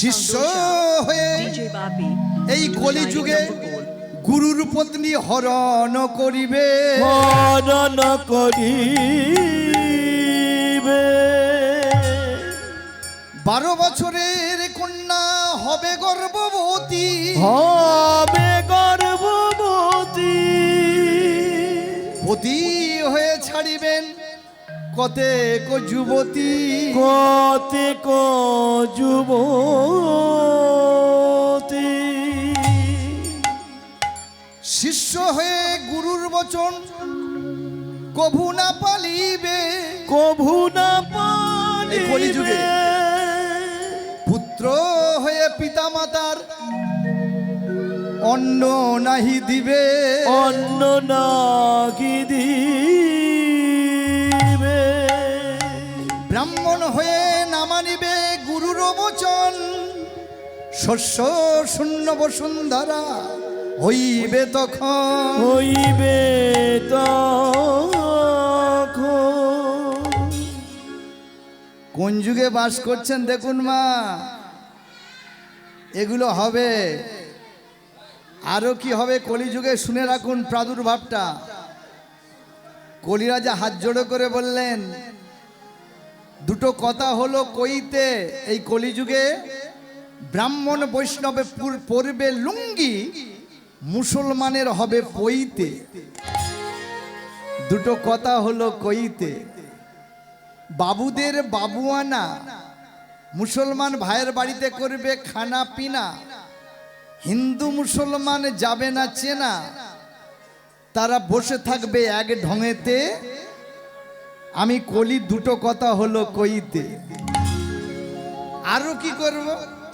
শিষ্য হয়ে এই কলিযুগে গুরুর পত্নী হরণ করিবে, হরণ করিবে। 12 বছরের কন্যা হবে গর্ভবতী, হবে গর্ভবতী। পতি হয়ে ছাড়িবেন কতেক যুবতী, কতেক যুবতী। শিষ্য হয়ে গুরুর বচন কভু না পালিবে, কভু না পালিবে। কলিযুগে পুত্র হয়ে পিতা মাতার অন্ন নাহি দিবে, অন্ন নাহি দিবে। ব্রাহ্মণ হয়ে না মানিবে গুরুর বচন, শস্য শূন্য বসুন্ধরা হইবে তখন, হইবে তখন। কোন যুগে বাস করছেন দেখুন মা, এগুলো হবে। আরো কি হবে কলিযুগে শুনে রাখুন প্রাদুর্ভাবটা। কলিরাজা হাত জোড়ো করে বললেন, দুটো কথা হলো কইতে, এই কলিযুগে ব্রাহ্মণ বৈষ্ণবে পরবে লুঙ্গি, মুসলমানের হবে পইতে। দুটো কথা হলো কইতে। বাবুদের বাবুয়ানা মুসলমান ভাইয়ের বাড়িতে করবে খানা পিনা, হিন্দু মুসলমান যাবে না চেনা, তারা বসে থাকবে এক ঢঙেতে। আমি কলি দুটো কথা হলো কইতে। আরো কি করব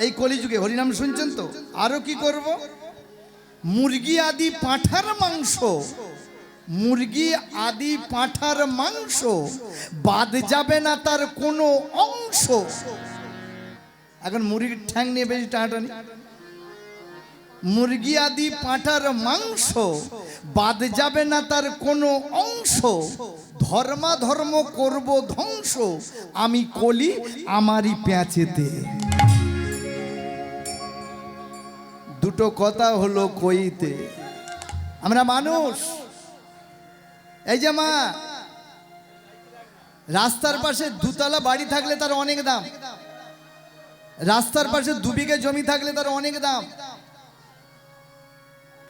এই কলিযুগে, হরিনাম শুনছেন তো, আরো কি করব, মুরগি আদি পাঁঠার মাংস, মুরগি আদি পাঁঠার মাংস বাদ যাবে না তার কোনো অংশ। এখন মুরগির ঠ্যাং নিয়ে বেশি টানাটানি, মুরগি আদি পাঁঠার মাংস বাদ যাবে না তার কোনো অংশ, ধর্মাধর্ম করব ধ্বংস, আমি কলি আমারই প্যাঁচেতে। দুটো কথা হলো কইতে। আমরা মানুষ, এই যে মা, রাস্তার পাশে দুতলা বাড়ি থাকলে তার অনেক দাম, রাস্তার পাশে 2 বিঘে জমি থাকলে তার অনেক দাম,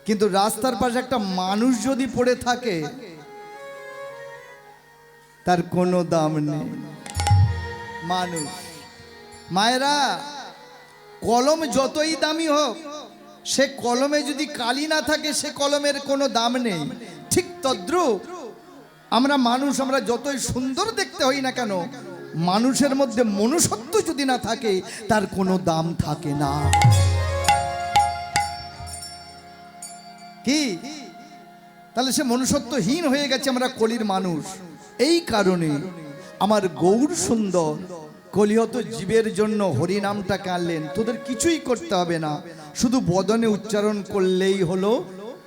কিন্তু রাস্তার পাশে একটা মানুষ যদি পড়ে থাকে তার কোনো দাম নেই। মানুষ, মায়েরা, কলম যতই দামি হোক, সে কলমে যদি কালি না থাকে সে কলমের কোনো দাম নেই। ঠিক তদ্রূপ আমরা মানুষ, আমরা যতই সুন্দর দেখতে হই না কেন, মানুষের মধ্যে মনুষ্যত্ব যদি না থাকে তার কোনো দাম থাকে না। কি তাহলে সে মনুষ্যত্বহীন হয়ে গেছে, আমরা কলির মানুষ। এই কারণে আমার গৌর সুন্দর কলিহত জীবের জন্য হরিনামটা কানলেন। তোদের কিছুই করতে হবে না, শুধু বদনে উচ্চারণ করলেই হলো।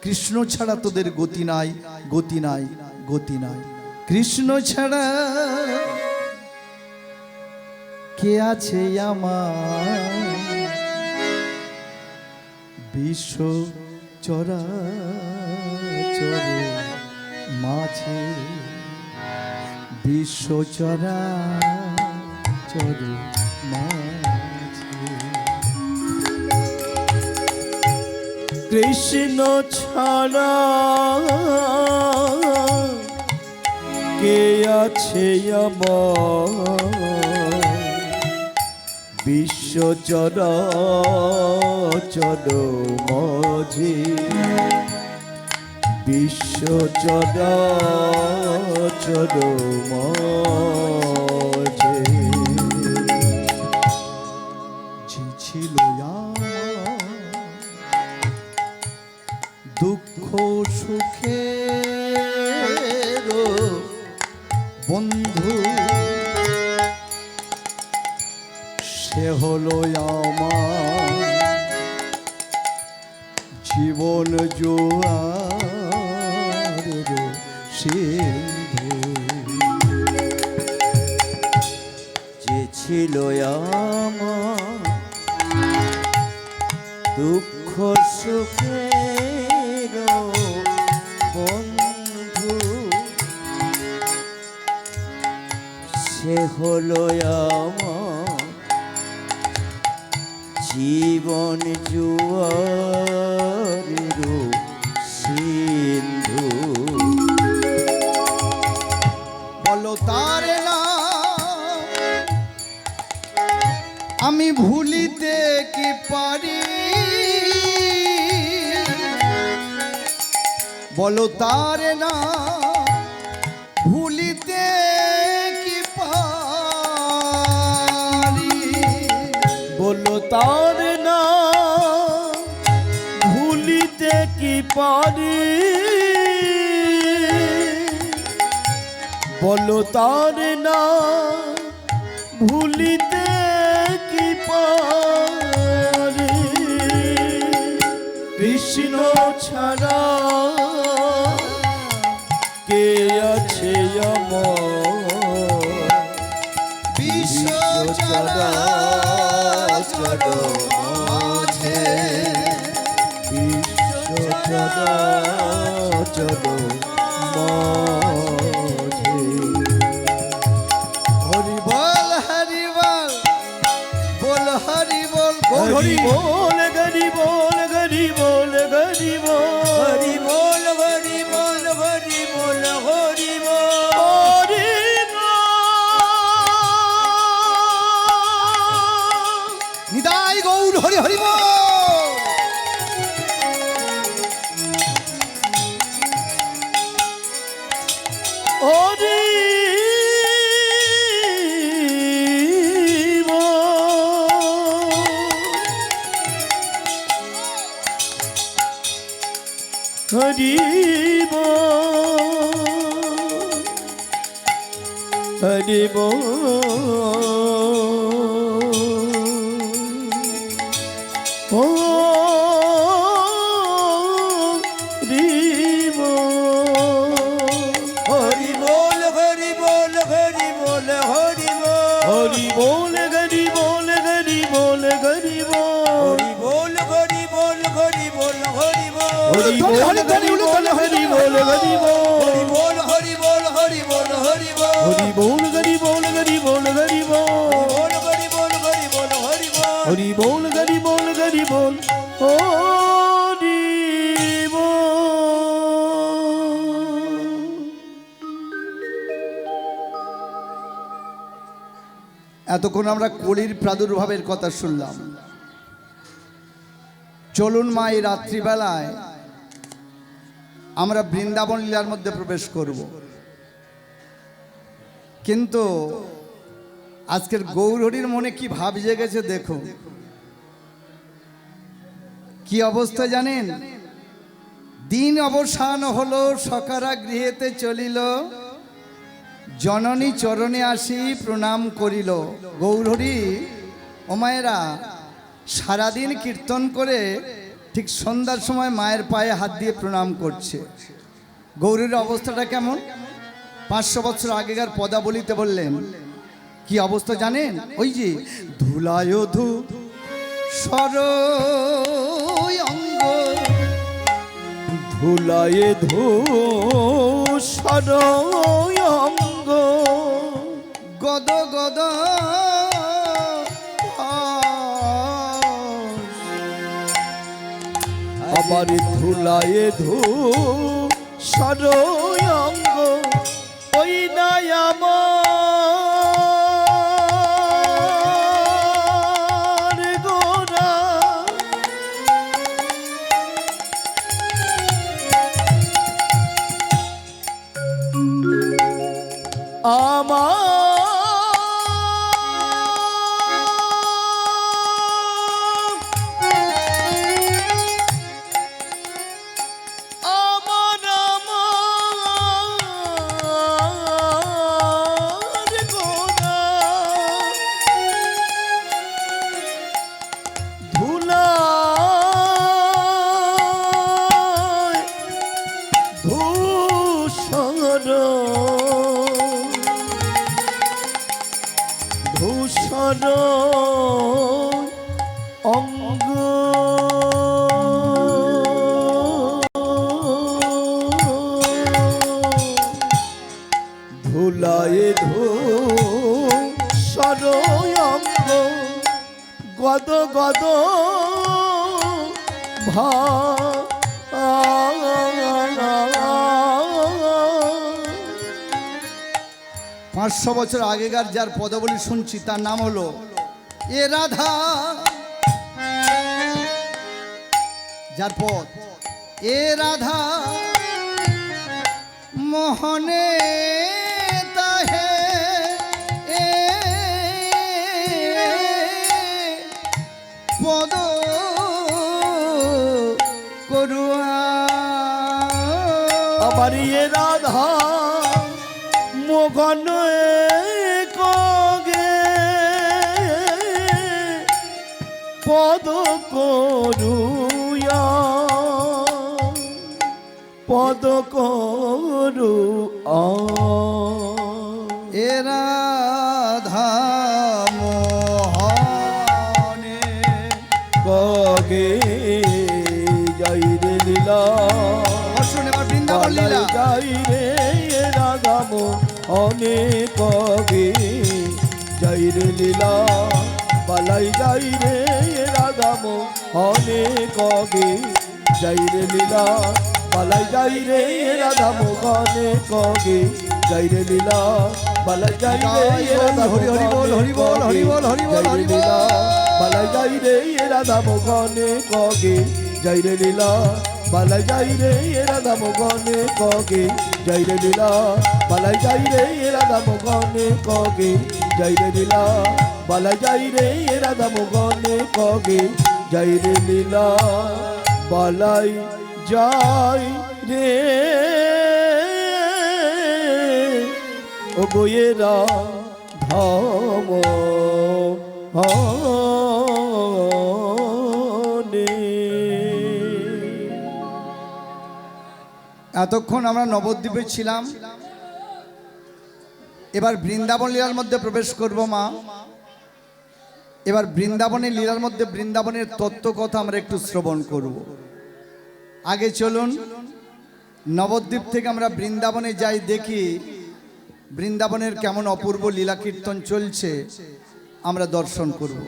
কৃষ্ণ ছাড়া তোদের গতি নাই, গতি নাই, গতি নাই। কৃষ্ণ ছাড়া কে আছে আমার, বিশ্ব চরাচর মাঝে, বিশ্ব চরাচর মাঝে। কৃষ্ণ ছাড়া কে আছে আমার, বিশ্ব চরাচর মাঝে, বিশ্ব চরাচর মাঝে। যে ছিল আমার দুঃখ সুখের বন্ধু, সে হলো আমার জীবন জোয়ার সিন্ধু। যে ছিল আমার দুঃখ সুখের বন্ধু সে হলো আমার জীবন জুয়ারের সিন্ধু। বলো তার নাম আমি ভুলিতে কি পারি, বলো তার নাম ভুলিতে কি পারি, বলো তার না ভুলিতে কি পারি, বলো তার না ভুলিতে কি পারি। কৃষ্ণ ছাড়া কে আছে আমার বিশ্ব চরাচর মাঝে, বিশ্ব চরাচর মাঝে। হরি বল হরি বল, বল হরি বল, বল হরি হরি বল গরি বল গরি বল গরি বল হরি বল হরি বল হরি বল হরি বল হরি নিতাই গৌর হরি হরি বল। হরি হরি হরি ও হরি বল হরি বল হরি বল হরি বল হরি বল গরি বল গরি বল গরি হরি বল হরি বল হরি বল হরি বল হরি বল গরি বল হরি বল গরি হরি বল হরি বল হরি বল হরি বল হরি বল গরি বল গরি বল গরি বল হরি বল হরি বল হরি বল হরি বল গরি বল গরি বল হরি এতক্ষণ আমরা কলির প্রাদুর্ভাবের কথা শুনলাম। চলুন মা এই রাত্রিবেলায় আমরা বৃন্দাবন লীলার মধ্যে প্রবেশ করব, কিন্তু আজকের গৌরহরির মনে কি ভাব জেগেছে দেখো। কি অবস্থা জানেন? দিন অবসান হলো, সকারা গৃহেতে চলিল, জননী চরণে আসি প্রণাম করিল। গৌরহরি ও মায়েরা সারাদিন কীর্তন করে ঠিক সন্ধ্যার সময় মায়ের পায়ে হাত দিয়ে প্রণাম করছে। গৌরীর অবস্থাটা কেমন? 500 বছর আগেকার পদাবলিতে বললেন কি অবস্থা জানেন? ওই যে ধুলায় ধু সর অঙ্গ, ধুলায়ে ধূসর অঙ্গ, গদ গদ আবার ধুলায়ে ধূসর অঙ্গ, ওই নাই আমার গোরা। আমার কত কত ভা 500 বছর আগেকার যার পদাবলী শুনছি তার নাম হলো এ রাধা, যার পদ এ রাধা মোহনে তাহে এ পদ করুয়া। আমার এ রাধা মোহন কগে পদ করুয়া, পদ করু এ রাধা মোহনে কগে যাই রে লীলা, শুনে আমার বৃন্দাবন লীলা যাই রে রাধা মোহনে কগে যাই রে লীলা, পালাই যাই রে রাধা মোহনে কগে যাই রে লীলা, পালাই যাই রে রাধা মোহনে কগে যাই রে লীলা, পালাই যাই রে রাধা হরি হরি বল হরি বল হরি বল হরি বল হরি বল। পালাই যাই রে রাধা মোহনে কগে যাই রে লীলা, পালাই যাই রে রাধা মোহনে কগে যাই রে লীলা, পালাই যাই রে রাধা মোহনে কগে যাই রে লীলা, পালাই যাই রে রাধা মোহনে কগে যাই রে লীলা, পালাই যাই রে ও গোয়েরা ধাম এতক্ষণ আমরা নবদ্বীপে ছিলাম, এবার বৃন্দাবন লীলার মধ্যে প্রবেশ করব মা। এবার বৃন্দাবনের লীলার মধ্যে বৃন্দাবনের তত্ত্ব কথা আমরা একটু শ্রবণ করব। আগে চলুন নবদ্বীপ থেকে আমরা বৃন্দাবনে যাই, দেখি বৃন্দাবনের কেমন অপূর্ব লীলা কীর্তন চলছে, আমরা দর্শন করব।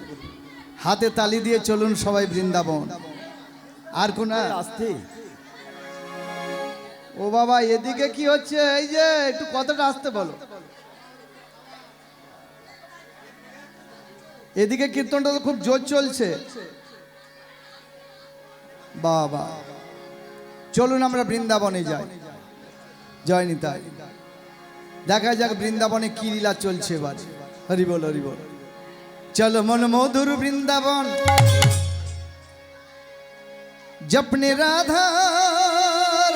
হাতে তালি দিয়ে চলুন সবাই বৃন্দাবন। আর কোন আসতে ও বাবা এদিকে কি হচ্ছে? এই যে একটু কথাটা আসতে বলো। এদিকে কীর্তনটা তো খুব জোর চলছে বাবা। চলুন আমরা বৃন্দাবনে যাই। জয় নিতাই। দেখা যাক বৃন্দাবনে কি লীলা চলছে এবার। হরি বল হরি বল। চলো মন মধুর বৃন্দাবন, जपने राधा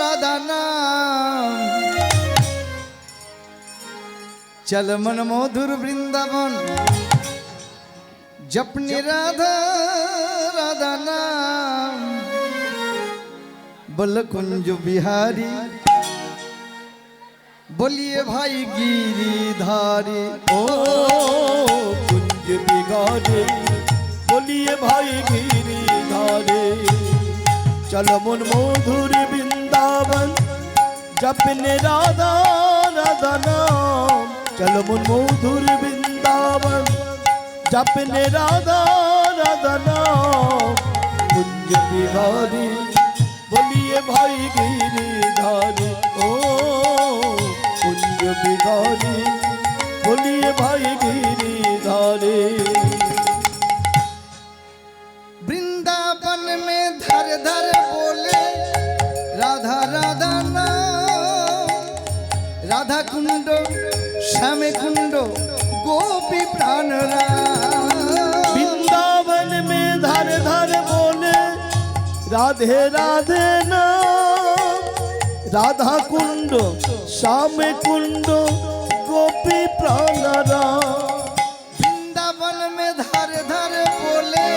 राधा नाम, चल मन मधुर वृंदावन, जपने राधा राधा नाम, बोल कुंज बिहारी, बोलिए भाई गिरिधारी। ओ कुंज बिहारी, बोलिए भाई गिरिधारी, चलो मन मधुर वृंदावन, जपने राधा राधा नाम, चलो मन मधुर वृंदावन, जपने राधा राधा नाम, कुंज बिहारी, बोलिए भाई गिरिधारी। ओ कुंज बिहारी, बोलिए भाई गिरिधारी। वृंदावन में धर धर बोले राधा राधा नाम, राधा कुंड श्याम कुंड गोपी प्राण राम। वृंदावन में धर धर बोले राधे राधे नाम, राधा कुंड श्याम कुंड गोपी प्राण राम। वृंदावन में धर धर बोले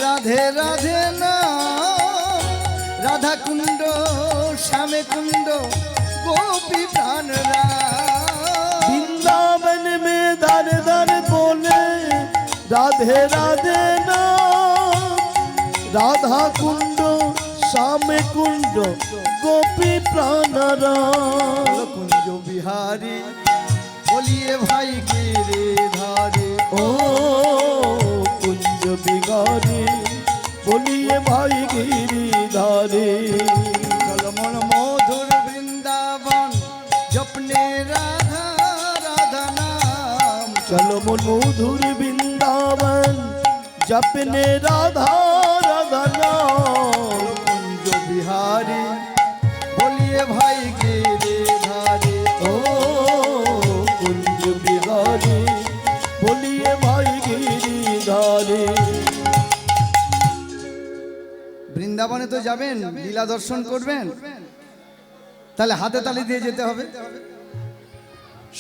राधे राधे नाम, राधा कुंड श्याम कुंड गोपी प्राण राम। वृंदावन में धर धर बोले राधे राधे नाम, राधा कुंड श्याम कुंड गोपी प्राण राम। कुंज बिहारी, बोलिए भाई गिरिधारी। ओ कुंज বিহারী বলিয়ে ভাই গিরিধারী চলো মন মধুর বৃন্দাবন জপনে রাধা রাধা নাম। চলো মন মধুর বৃন্দাবন জপনে রাধা রাধা নাম। কুঞ্জ বিহারী বলিয়ে ভাই গিরিধারী। ও কুঞ্জ বিহারী বলিয়ে ভাই গিরিধারী। বৃন্দাবনে তো যাবেন, লীলা দর্শন করবেন, তাহলে হাতে তালি দিয়ে যেতে হবে।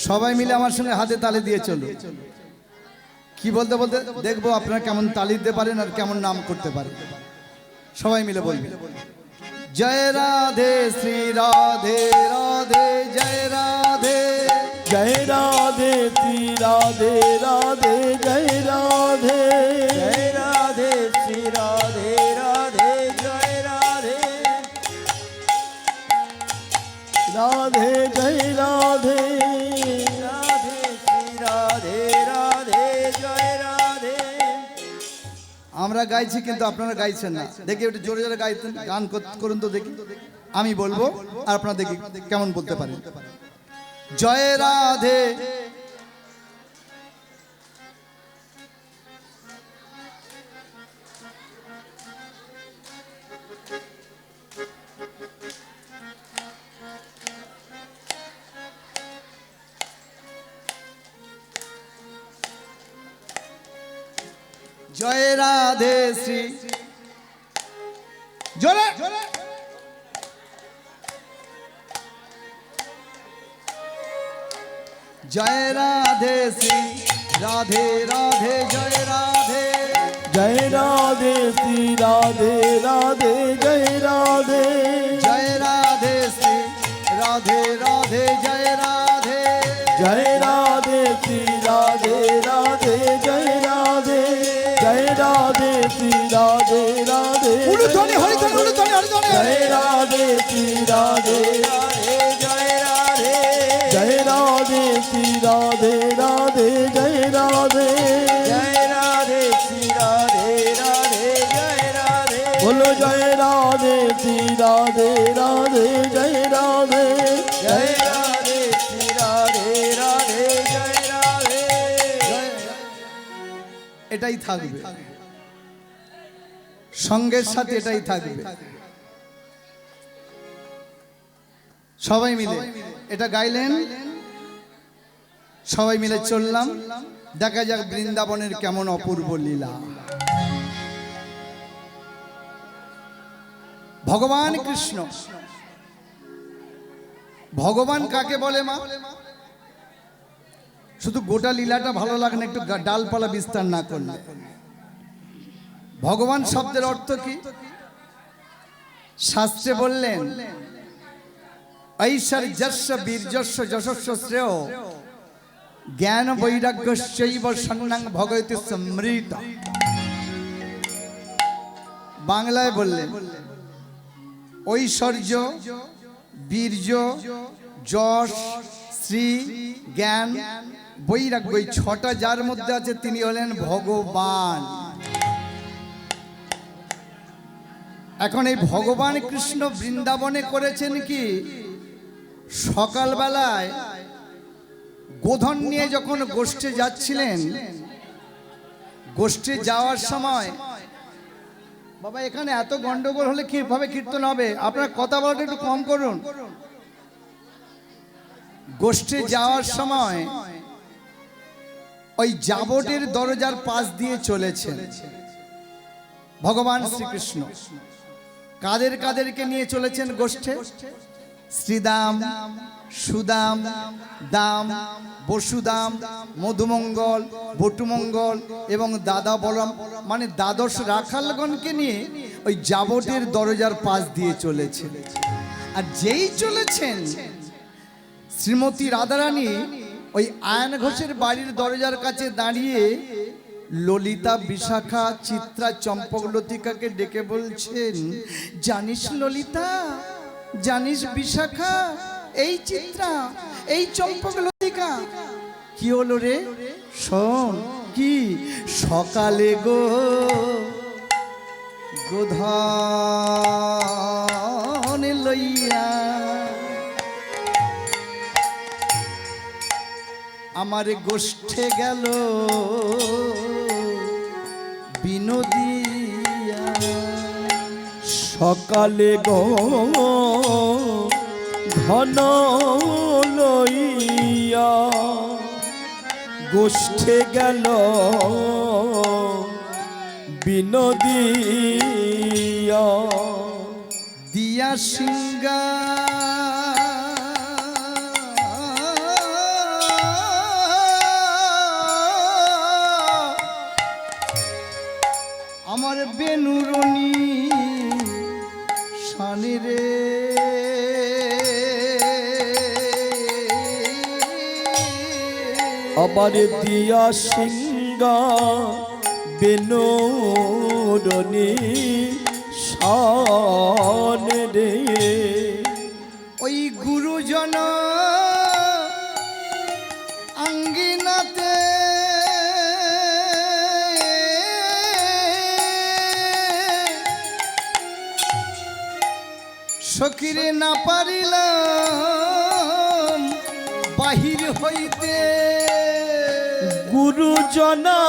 সবাই মিলে আমার সঙ্গে হাতে তালি দিয়ে চলো। কি বলতে বলতে দেখবো আপনারা কেমন তালি দিতে পারেন আর কেমন নাম করতে পারেন। সবাই মিলে বলবেন জয় রাধে শ্রী রাধে রাধে জয় রাধে। জয় রাধে শ্রী রাধে রাধে জয় রাধে। জয় রাধে শ্রী রাধে রাধে জয় রাধে। রাধে জয় রাধে। রাধে শ্রী রাধে রাধে জয় রাধে। আমরা গাইছি কিন্তু আপনারা গাইছেন না। দেখি একটু জোরে জোরে গাইতেন, গান করুন তো দেখি। আমি বলবো আর আপনারা দেখি কেমন বলতে পারেন। জয় রাধে জয় রাধে শ্রী জোরে জয় রাধে শ্রী রাধে রাধে জয় রাধে। জয় রাধে শ্রী রাধে রাধে জয় রাধে। জয় রাধে শ্রী রাধে রাধে জয় রাধে। জয় রাধে শ্রী রাধে রাধে জয় রাধে। জয় রাধে শ্রী রাধে রাধে উলুধ্বনি হরিধ্বনি উলুধ্বনি হরিধ্বনি। জয় রাধে শ্রী রাধে রাধে জয় রাধে। জয় রাধে শ্রী রাধে রাধে জয় রাধে। জয় রাধে শ্রী রাধে রাধে জয় রাধে। বলো জয় রাধে শ্রী রাধে রাধে জয় রাধে। জয় রাধে শ্রী রাধে রাধে জয় রাধে। এটাই থাকবে, সঙ্গের সাথে এটাই থাকবে। সবাই মিলে এটা গাইলেন, সবাই মিলে চললাম। দেখা যাক বৃন্দাবনের কেমন অপূর্ব লীলা। ভগবান কৃষ্ণ, ভগবান কাকে বলে মা? শুধু গোটা লীলাটা ভালো লাগে না একটু ডালপালা বিস্তার না করলে। ভগবান শব্দের অর্থ কি? শাস্ত্রে বললেন ঐশ্বর্যস্য বীর্যস্য যশস্য শ্রেয় জ্ঞান বৈরাগ্যস্যৈব সন্ন্যাং ভগবতী সমৃত। বাংলায় বললেন ঐশ্বর্য, বীর্য, যশ, শ্রী, জ্ঞান, বৈরাগ্য, এই ছটা যার মধ্যে আছে তিনি হলেন ভগবান। এখন এই ভগবান কৃষ্ণ বৃন্দাবনে করেছেন কি, সকালবেলায় গোধন নিয়ে যখন গোষ্ঠে যাচ্ছিলেন, গোষ্ঠে যাওয়ার সময়, বাবা এখানে এত গন্ডগোল হলে কিভাবে কীর্তন হবে? আপনার কথা বলাটা একটু কম করুন। গোষ্ঠে যাওয়ার সময় ওই জাবটের দরজার পাশ দিয়ে চলেছেন ভগবান শ্রীকৃষ্ণ। কাদের কাদেরকে নিয়ে চলেছেন গোষ্ঠে? শ্রীদাম, সুদাম, দাম, বসুদাম, মধুমঙ্গল, বটুমঙ্গল এবং দাদা বলরাম, মানে দ্বাদশ রাখালগণকে নিয়ে ওই জাবটের দরজার পাশ দিয়ে চলেছেন। আর যেই চলেছেন শ্রীমতী রাধারানী ওই আয়ন ঘোষের বাড়ির দরজার কাছে দাঁড়িয়ে ললিতা, বিশাখা, চিত্রা, চম্পক, লতিকাকে ডেকে বলছেন, জানিস ললিতা, জানিস বিশাখা, এই চিত্রা, এই চম্পক, লতিকা, কি হলো রে? শোন কি সকালে গো গোধন লইয়া আমার গোষ্ঠে গেল বিনোদিয়া। সকালে গো ঘন লইয়া গোষ্ঠে গেল বিনোদিয়া। দিয়া সিংহা আমার বেনুরনি শানি রে আবার দিয়া সিংহা বেনুরনি শান রে। ওই গুরুজন আঙ্গিনাতে সখিরে না পারিলাম বাহির হইতে। গুরুজনা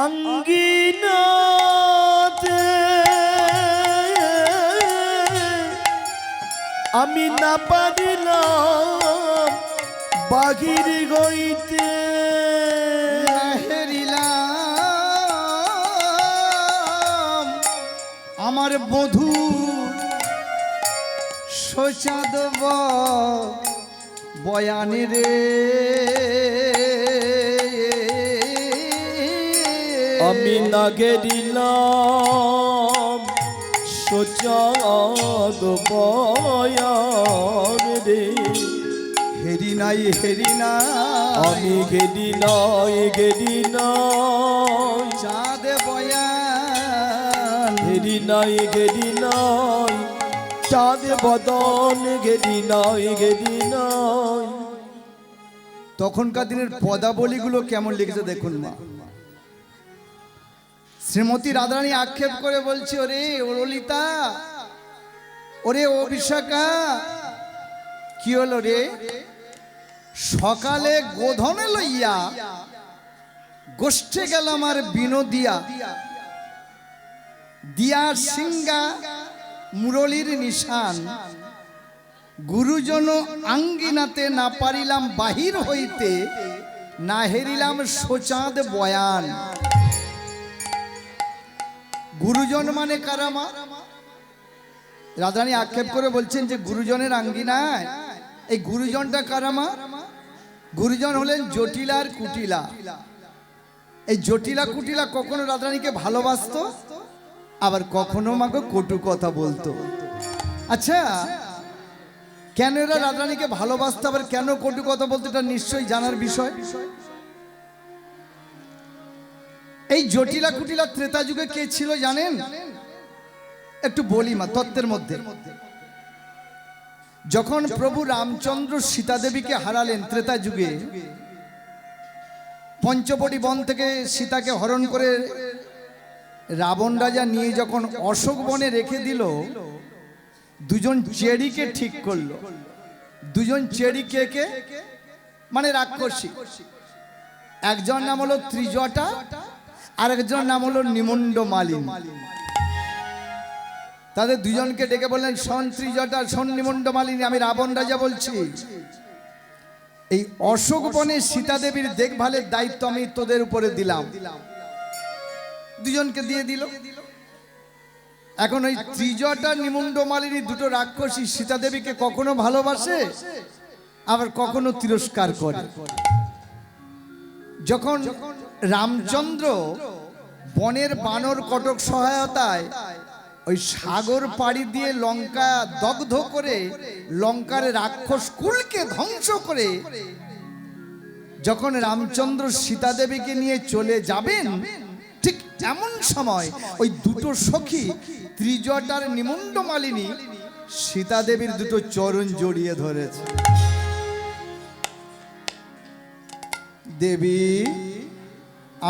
আঙ্গিনাতে আমি না পারিলাম বাহির হইতে। হেরিলাম আমার বধূ শোচাদ বয়ানে রে। আমি না গেরিলাম সোচাদ বয়ান রে। হেরি নাই হেরি না আমি গেরি নাই গেরি নাই চাঁদ বয়ান। গেরি নাই গেরি নাই চাঁদ বদন গেরি নাই গেরি নাই। তখনকার দিনের পদাবলীগুলো কেমন লিখেছে দেখুন না। শ্রীমতী রাধারানী আক্ষেপ করে বলছে, ওরে ও ললিতা, ওরে ও বিশাখা, কি হলো রে? সকালে গোধনে লইয়া গোষ্ঠে গেল আমার বিনোদিয়া। দিয়া সিংহা মুরলীর নিশান, গুরুজন আঙ্গিনাতে না পারিলাম বাহির হইতে, না হেরিলাম সোচাঁদ বয়ান। গুরুজন মানে কারামা? রাধারানী আক্ষেপ করে বলছেন যে গুরুজনের আঙ্গিনায় এই গুরুজনটা কারামা? গুরুজন হলেন জটিলা আর কুটিলা। এই জটিলা কুটিলা কখনো রাধারানীকে ভালোবাসতো, আবার কখনো মাকে কটু কথা বলতো। আচ্ছা, কেন এরা রাধারানীকে ভালোবাসতো আবার কেন কটু কথা বলতো, এটা নিশ্চয়ই জানার বিষয়। এই জটিলা কুটিলা ত্রেতা যুগে কে ছিল জানেন? একটু বলি মা তত্ত্বের মধ্যে। যখন প্রভু রামচন্দ্র সীতা দেবীকে হারালেন ত্রেতা যুগে, পঞ্চবটি বন থেকে সীতাকে হরণ করে রাবণ রাজা নিয়ে যখন অশোক বনে রেখে দিল, দুজন চেড়িকে ঠিক করলো। দুজন চেড়ি কে কে? মানে রাক্ষসী। একজন নাম হলো ত্রিজটা, আর একজন নাম হলো নিমুণ্ড মালিনী। তাদের দুজনকে ডেকে বললেন, শোন ত্রিজটা, শোন নিমুণ্ড মালিনী, আমি রাবণ রাজা বলছি, এই অশোক বনে সীতা দেবীর দেখভালের দায়িত্ব আমি তোদের উপরে দিলাম। দুজনকে দিয়ে দিল। এখন ওই ত্রিজটা নিমুণ্ড মালিনী দুটো রাক্ষসী সীতা দেবীকে কখনো ভালোবাসে, আবার কখনো তিরস্কার করে। যখন রামচন্দ্র বনের বানর কটক সহায়তায় ওই সাগর পাড়ি দিয়ে লঙ্কা দগ্ধ করে লঙ্কার রাক্ষস কুলকে ধ্বংস করে যখন রামচন্দ্র সীতা দেবীকে নিয়ে চলে যাবেন, ঠিক এমন সময় ওই দুটো সখী ত্রিজটার নিমুণ্ড মালিনী সীতা দেবীর দুটো চরণ জড়িয়ে ধরেছে। দেবী,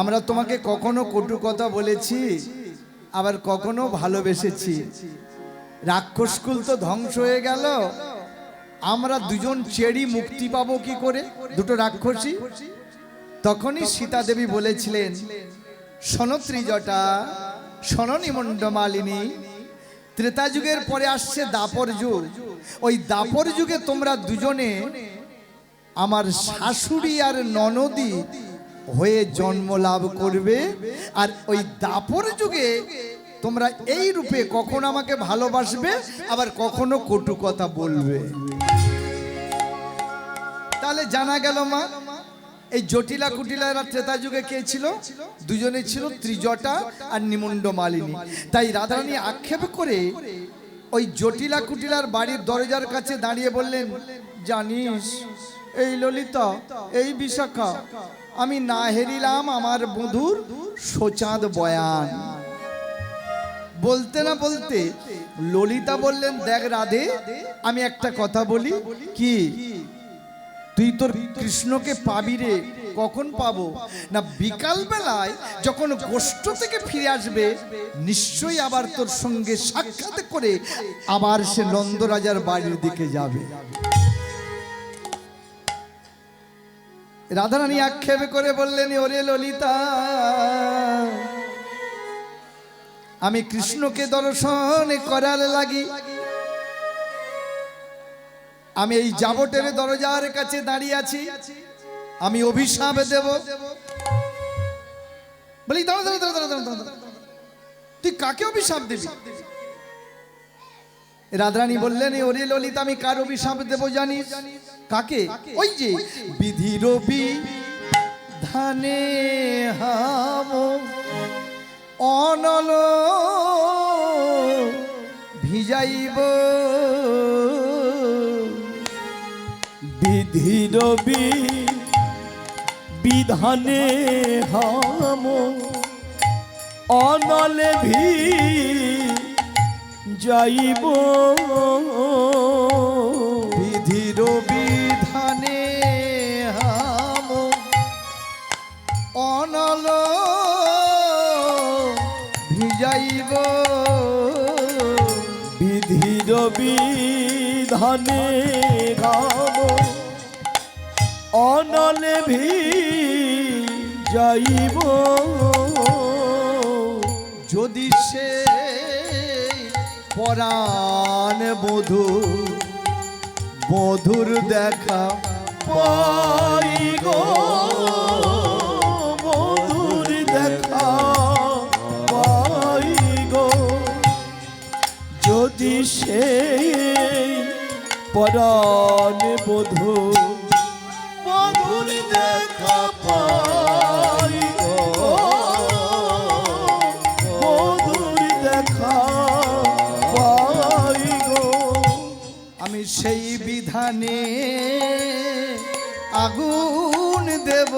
আমরা তোমাকে কখনো কটু কথা বলেছি, আবার কখনো ভালোবেসেছি। রাক্ষসকুল তো ধ্বংস হয়ে গেল, আমরা দুজন চেড়ি মুক্তি পাবো কি করে, দুটো রাক্ষসী? তখনই সীতা দেবী বলেছিলেন, শোনো ত্রিজটা, শোনো নিমণ্ডমালিনী, ত্রেতা যুগের পরে আসছে দাপর যুগ। ওই দাপর যুগে তোমরা দুজনে আমার শাশুড়ি আর ননদি হয়ে জন্ম লাভ করবে। আর ওই দাপর যুগে তোমরা এই রূপে কখনো আমাকে ভালোবাসবে, আবার কখনো কটু কথা বলবে। তাহলে জানা গেল মা, এই জটিলা কুটিলারা ত্রেতা যুগে কে ছিল? দুজনে ছিল, ত্রিজটা আর নিমণ্ডমালিনী। তাই রাধারানী আক্ষেপ করে ওই জটিলা কুটিলার বাড়ির দরজার কাছে দাঁড়িয়ে বললেন, জানিস এই ললিতা, এই বিশাখা, আমি না হেরিলাম আমার বধূর সোচাঁদ বয়ান। বলতে না বলতে ললিতা বললেন, দেখ রাধে, আমি একটা কথা বলি, কি তুই তোর কৃষ্ণকে পাবি রে? কখন পাবো? না বিকাল বেলায় যখন গোষ্ঠ থেকে ফিরে আসবে, নিশ্চয়ই আবার তোর সঙ্গে সাক্ষাৎ করে আবার সে নন্দরাজার বাড়ির দিকে যাবে। রাধারানী আক্ষেপ করে বললেন, ওরে ললিতা, আমি কৃষ্ণকে দর্শন করার লাগি আমি এই জাবটের দরজার কাছে দাঁড়িয়ে আছি, আমি অভিশাপ দেব। বলি দাঁড়া দাঁড়া দাঁড়া দাঁড়া দাঁড়া, তুই কাকে অভিশাপ দিবি? রাধারানী বললেন, ওরে ললিতা, আমি কার অভিশাপ দেব জানিস? কাকে? ওই যে বিধির বিধানে হাম অনল ভিজাইব, বিধির বিধানে হাম অনলে যাইব, বিধির বিধানে হাম অনল ভিজাইব, বিধির বিধানে গাম অনলে যাইব, যদি সে পরাণ বধূ মধুর দেখা পাই গো, মধুর দেখা পাই গো, যদি সে পরাণ বধূ মধুর দেখা পাই গো, মধুর দেখা পাই গো, আমি সেই বিধানে আগুন দেব,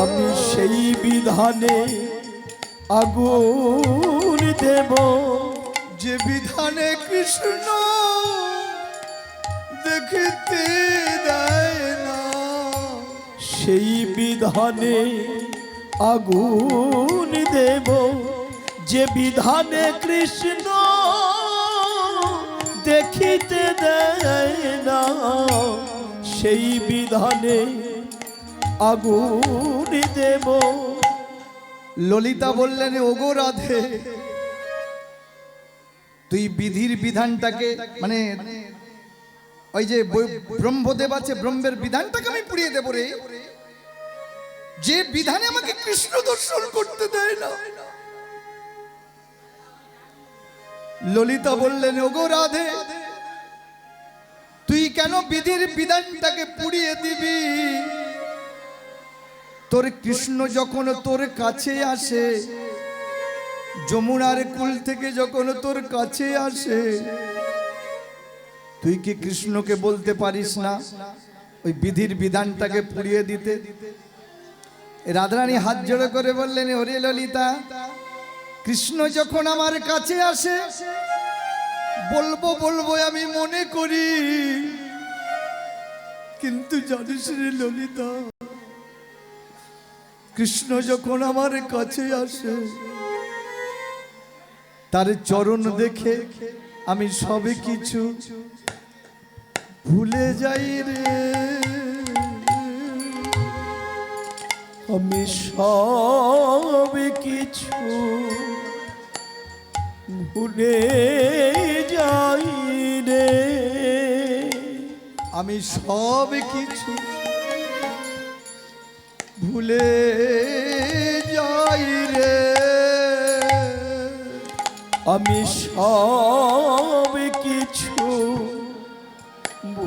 আমি সেই বিধানে আগুন দেব, যে বিধানে কৃষ্ণ দেখিতে দেয় না, সেই বিধানে আগুন দেব, যে বিধানে কৃষ্ণ দেখিতে দেয় না, সেই বিধানে আগুন দেব। ললিতা বললেন, ওগো রাধে, তুই বিধির বিধানটাকে, মানে ওই যে ব্রহ্মদেব আছে, ব্রহ্মের বিধানটাকে আমি পুড়িয়ে দেব রে, যে বিধানে আমাকে কৃষ্ণ দর্শন করতে দেয় না। ললিতা বললেন, ওগো রাধে, তুই কেন বিধির বিধানটাকে পুড়িয়ে দিবি? তোর কৃষ্ণ যখন তোর কাছে আসে, যমুনার কুল থেকে যখন তোর কাছে আসে, তুই কি কৃষ্ণকে বলতে পারিস না ওই বিধির বিধানটাকে পুড়িয়ে দিতে? রাধারানী হাত জোড়ো করে বললেন, ওরে ললিতা, কৃষ্ণ যখন আমার কাছে আসে, বলবো বলবো আমি মনে করি, কিন্তু জানিস রে ললিতা, কৃষ্ণ যখন আমার কাছে আসে, তার চরণ দেখে আমি সবে কিছু ভুলে যাই রে। আমি সব কিছু ভুলে যাই রে। আমি সব কিছু ভুলে যাই রে। আমি সব কিছু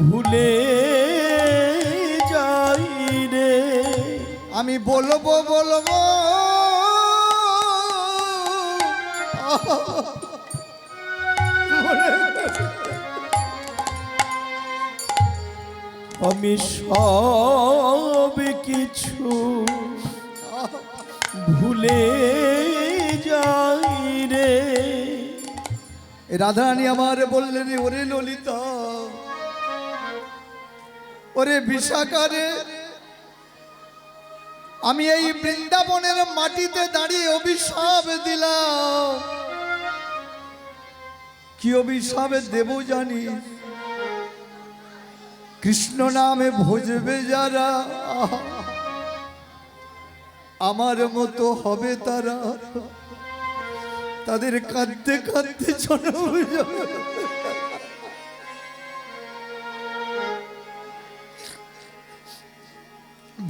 ভুলে যাই রে। আমি বলবো বলবো আমি সব কিছু ভুলে যাই রে। রাধারানী আমার বললেন, ওরে ললিতা, ওরে বিশাখারে, আমি এই বৃন্দাবনের মাটিতে দাঁড়িয়ে অভিশাপ দিলাম। কি অভিশাপ দেব জানি? কৃষ্ণ নামে ভজবে যারা, আমার মতো হবে তারা, তাদের কাঁদতে কাঁদতে জন্ম যাবে।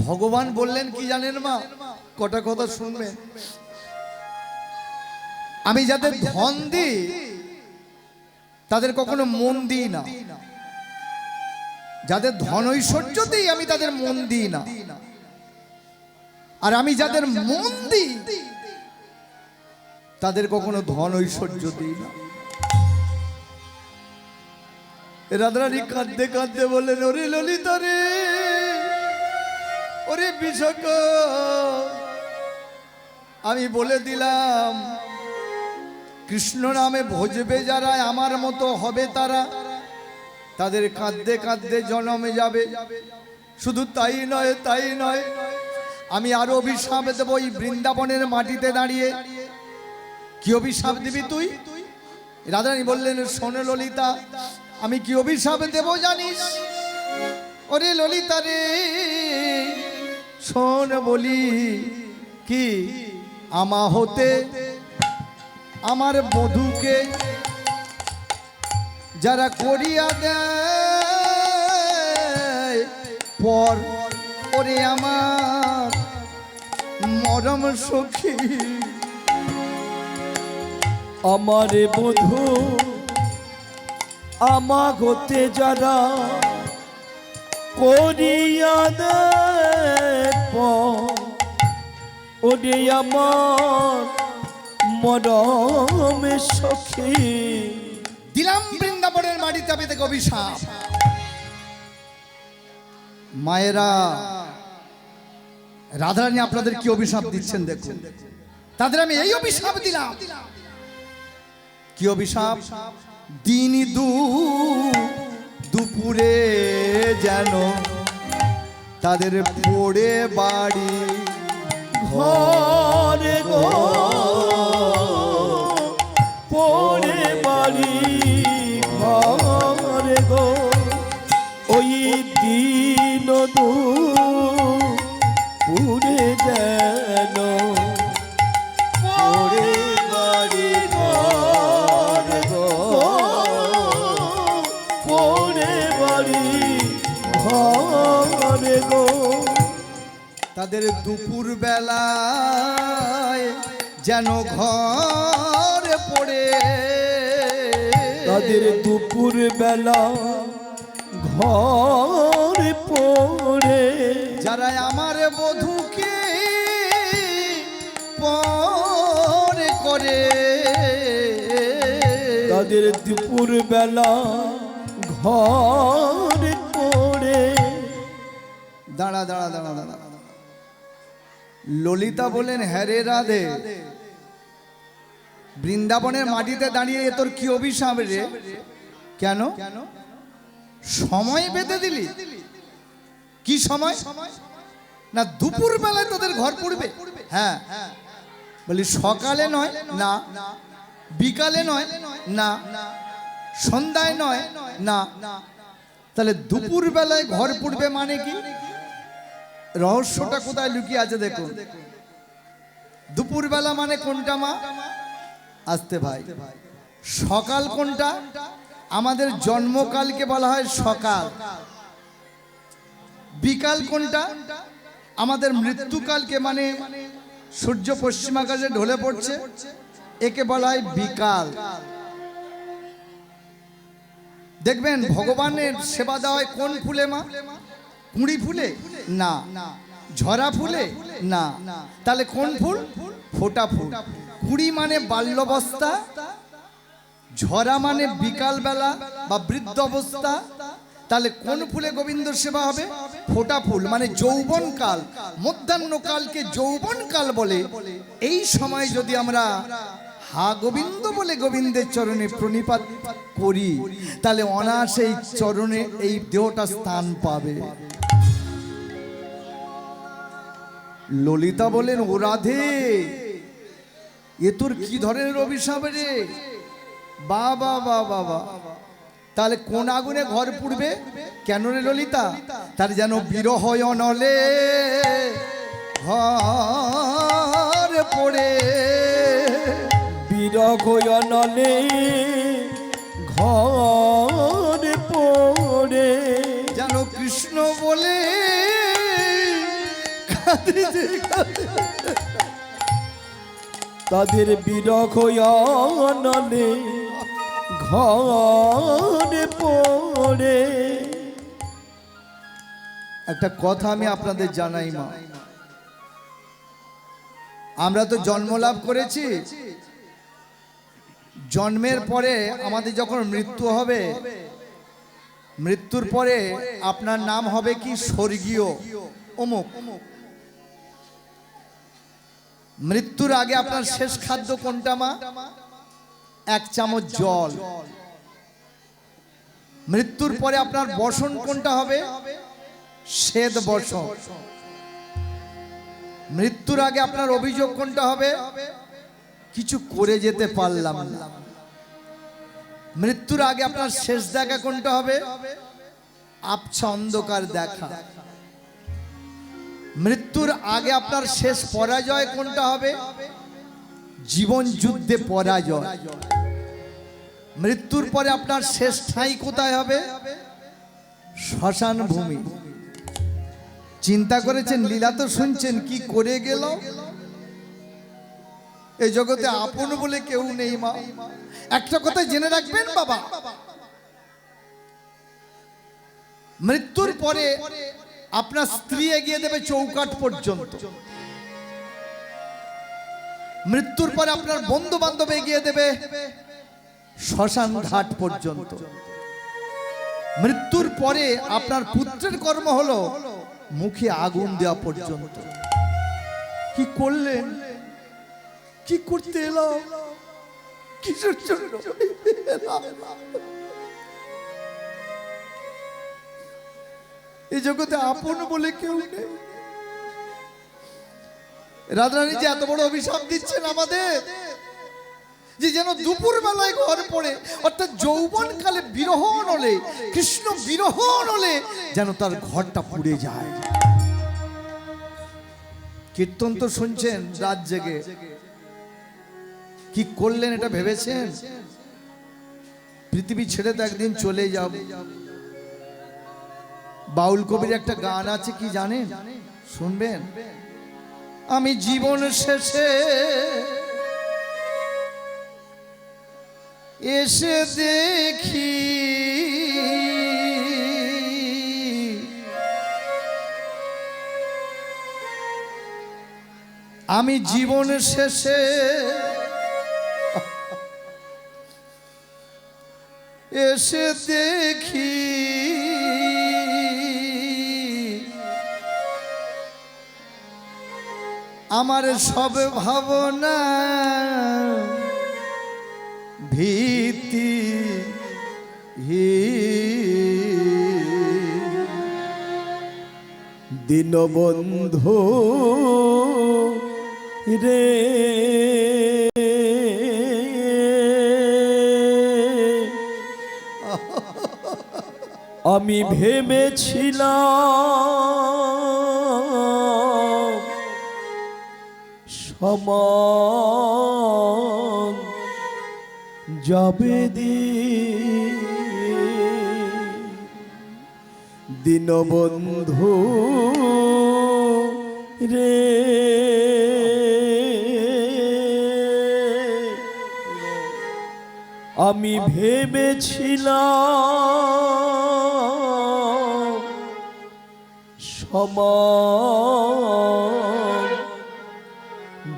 ভগবান বললেন কি জানেন মা? কটা কথা শুনবেন। আমি যাদের ধন দিই তাদের কখনো মন দিই না, যাদের ধন ঐশ্বর্য দিই আমি তাদের মন দিই না। আর আমি যাদের মন দিই তাদের কখনো ধন ঐশ্বর্য দিই না। রাধারানী কাঁদতে কাঁদতে বললেন, ওরে ললিতা রে, ওরে বিশাখা, আমি বলে দিলাম কৃষ্ণ নামে ভজবে যারা, আমার মতো হবে তারা, তাদের কাঁদতে কাঁদতে জন্মে যাবে। শুধু তাই নয়, তাই নয়, আমি আরো অভিশাপ দেবো এই বৃন্দাবনের মাটিতে দাঁড়িয়ে। কি অভিশাপ দিবি তুই? রাধারানী বললেন, শোনো ললিতা, আমি কি অভিশাপ দেব জানিস? ওরে ললিতা রে, শোন বলি কি, আমা হতে আমার বধূকে যারা করিয়া দেয় পর, ওরে আমার মরম সখী, আমার বধূ আমা হতে যারা করিয়া দেয় পর, ওরে আমার মরম সখী। দিলাম বৃন্দাবনের মাটিতে আমি থেকে অভিশাপ। মায়েরা, রাধারানী আপনাদের কি অভিশাপ দিচ্ছেন দেখুন। তাদের আমি এই অভিশাপ দিলাম। কি অভিশাপ? দিন দুপুরে যেন তাদের পড়ে বাড়ি ঘরে গো, পড়ে বাড়ি ঘরে গো, ওই দিন দুপুরে যেন পড়ে বাড়ি ঘরে গো, পড়ে বাড়ি ঘরে গো। তাদের দুপুর বেলায় যেন ঘরে পড়ে, তাদের দুপুর বেলা ঘরে পড়ে, যারা আমার বধূকে পরে করে, তাদের দুপুর বেলা ঘরে পড়ে। দাঁড়া দাঁড়া দাঁড়া দাঁড়া। ললিতা বলেন, হ্যাঁ রে রাধে, বৃন্দাবনের মাটিতে দাঁড়িয়ে এ তোর কি অভিশাপ রে? কেন সময় বেঁধে দিলি? কি সময়? না দুপুর বেলায় তোদের ঘর পড়বে? হ্যাঁ। বলি সকালে নয় না, বিকালে নয় না, সন্ধ্যায় নয় না, তাহলে দুপুর বেলায় ঘর পড়বে মানে কি? রহস্যটা কোথায় লুকিয়ে আছে দেখুন। দুপুর বেলা মানে কোনটা মা? আসতে ভাই, সকাল কোনটা? আমাদের জন্মকালকে বলা হয় সকাল। বিকাল কোনটা? আমাদের মৃত্যুকালকে, মানে সূর্য পশ্চিম আকাশে ঢলে পড়ছে, একে বলা হয় বিকাল। দেখবেন ভগবানের সেবা দেওয়া হয় কোন ফুলে মা? কুঁড়ি ফুলে না, ঝরা ফুলে না, তাহলে কোন ফুল? ফোটা ফুল। কুঁড়ি মানে বাল্যাবস্থা, ঝরা মানে বিকাল বেলা বা বৃদ্ধ অবস্থা, তাহলে কোন ফুলে গোবিন্দ সেবা হবে? ফোটা ফুল, মানে যৌবন কাল। মধ্যাহ্নকালকে যৌবন কাল বলে। এই সময় যদি আমরা হা গোবিন্দ বলে গোবিন্দের চরণে প্রণিপাত করি, তাহলে অনায়াসে এই চরণে এই দেহটা স্থান পাবে। ললিতা বলেন, ও রাধে, এ তোর কি ধরনের অভিশাপ রে? বাবা বাবা বাবা, তাহলে কোন আগুনে ঘর পুড়বে? কেন রে ললিতা? তার যেন বিরহ অনলে ঘর পড়ে, বিরহ অনলে ঘর পড়ে, যেন কৃষ্ণ বলে কাঁদে যে কাঁদে। তাদের বিরহ অনলে ঘর পড়ে। একটা কথা আমি আপনাদের জানাই মা, আমরা তো জন্ম লাভ করেছি, জন্মের পরে আমাদের যখন মৃত্যু হবে, মৃত্যুর পরে আপনার নাম হবে কি? স্বর্গীয় অমুক। মৃত্যুর আগে আপনার শেষ খাদ্য কোনটা মা? এক চামচ জল। মৃত্যুর পরে আপনার বসন কোনটা হবে? শ্বেত বসন। মৃত্যুর আগে আপনার অভিযোগ কোনটা হবে? কিছু করে যেতে পারলাম না। মৃত্যুর আগে আপনার শেষ দেখা কোনটা হবে? আবছা অন্ধকার দেখা। মৃত্যুর আগে আপনার শেষ পরাজয় কোনটা হবে? জীবন যুদ্ধে পরাজয়। মৃত্যুর পরে আপনার শেষ ঠাঁই কোথায় হবে? শ্মশান ভূমি। চিন্তা করেছেন? লীলা তো শুনছেন, কি করে গেল? এই জগতে আপন বলে কেউ নেই মা। একটা কথা জেনে রাখবেন বাবা, মৃত্যুর পরে আপনার স্ত্রী এগিয়ে দেবে চৌকাঠ পর্যন্ত। মৃত্যুর পরে আপনার বন্ধু বান্ধব এগিয়ে দেবে শ্মশান ঘাট পর্যন্ত। মৃত্যুর পরে আপনার পুত্রের কর্ম হলো মুখে আগুন দেওয়া পর্যন্ত। কি করলেন? কি করতে এলাম? কিসের জন্য এলাম? এই জগতে আপন বলে কেউ নেই। রাধারানী যে এত বড় অভিশাপ দিচ্ছেন আমাদের, যে যেন দুপুর বেলায় ঘর পড়ে, অর্থাৎ যৌবন কালে বিরহ নলে, কৃষ্ণ বিরহ নলে যেন তার ঘরটা পুড়ে যায়। কীর্তন তো শুনছেন রাত জেগে, কি করলেন এটা ভেবেছেন? পৃথিবী ছেড়ে তো একদিন চলে যাব। বাউল কবির একটা গান আছে, কি জানেন? শুনবেন? আমি জীবন শেষে এসে দেখি আমি জীবন শেষে এসে দেখি আমার সব ভাবনা ভীতি দীনবন্ধু রে আমি ভেবেছিলাম সমান যাবে দীনবন্ধু রে আমি ভেবেছিলাম সমান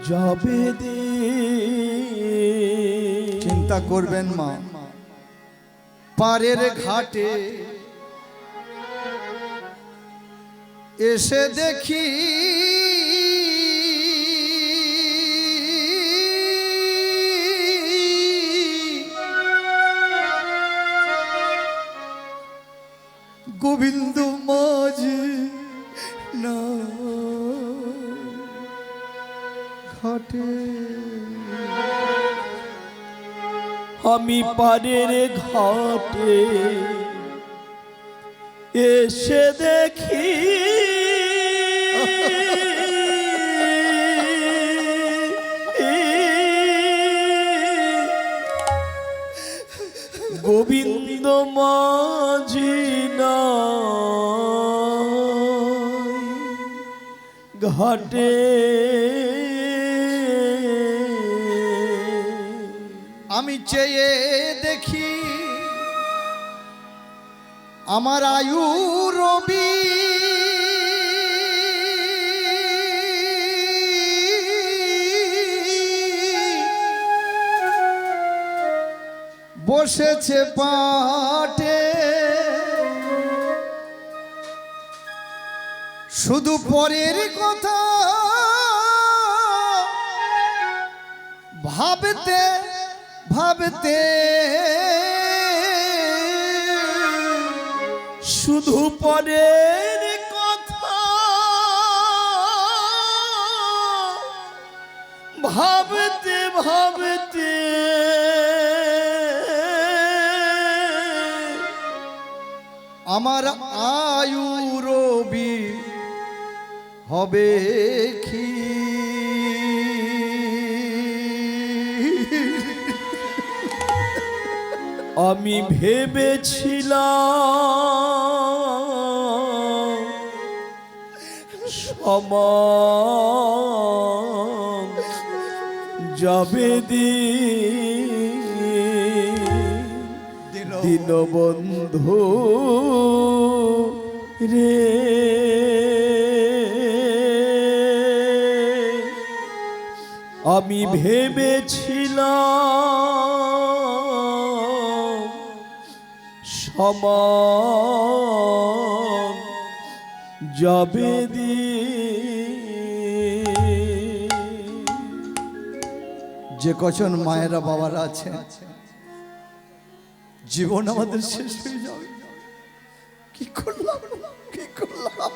যাবে চিন্তা করবেন মা, পারের ঘাটে এসে দেখি গোবিন্দ মাঝি না ঘাটে। আমি পারের ঘাটে এসে দেখি গোবিন্দ মাঝি নাই ঘাটে। আমি চেয়ে দেখি আমার আয়ু রবি বসেছে পাটে, শুধু পরের কথা ভাবতে ভাবতে শুধু পরের কথা ভাবতে ভাবতে আমার আয়ু রবি হবে কি। আমি ভেবেছিলাম সমান যাবে দীনবন্ধু রে আমি ভেবেছিলাম সমান যাবে যে কজন মায়েরা বাবারা আছে, জীবন আমাদের শেষ হয়ে যাবে, কি করলাম কি করলাম।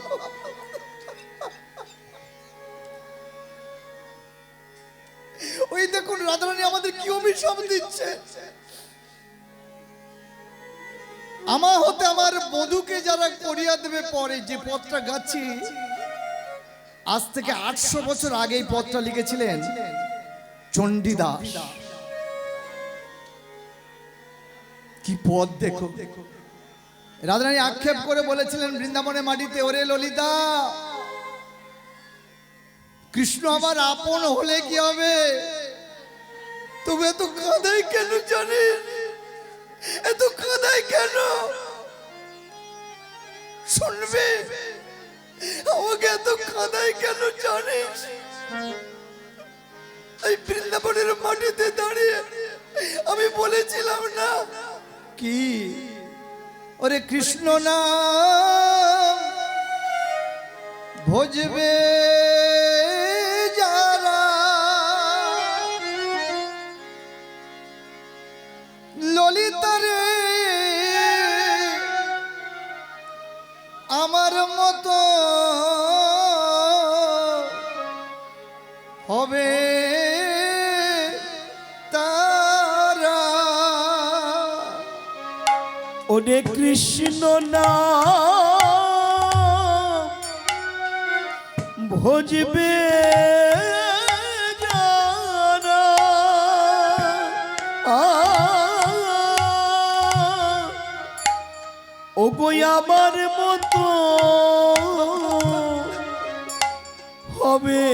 ওই দেখুন রাধারানী আমাদের কি অভিশাপ দিচ্ছে। আমার হতে আমার বধূকে যারা করিয়া দেবে পরে, যে পথটা গাচ্ছি আজ থেকে 800 বছর আগে এই পথটা লিখেছিলেন চণ্ডীদাস। কি পথ দেখো। রাধারানী আক্ষেপ করে বলেছিলেন বৃন্দাবনের মাটিতে, ওরে ললিতা, কৃষ্ণ আমার আপন হলে কি হবে, তুমি এত কাঁদাই কেন জানিস, এত কাঁদাই কেন, শুনবে আমাকে এত কাঁদাই কেন জানিস। এই বৃন্দাবনের মাটিতে দাঁড়িয়ে আমি বলেছিলাম না কি, ওরে কৃষ্ণ নাম ভজবে যারা ললিতারে আমার মতো হবে তারা। ওরে কৃষ্ণ নাম ভজবে যারা, ও গো আমার মতো হবে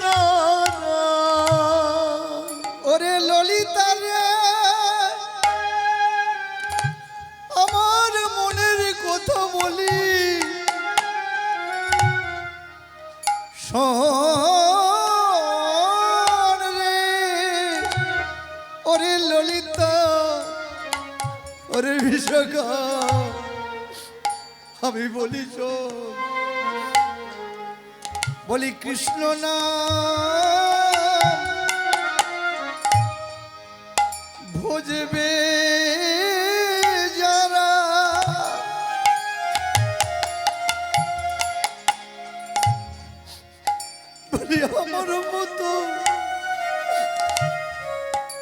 তারা। ওরে ললিতা রে, আমার মনের কথা বলি শোন রে। ওরে ললিতা, ওরে বিশাখা, আমি বলি শোন, বলি কৃষ্ণ নাম ভজবে যারা, বলি আমার মতো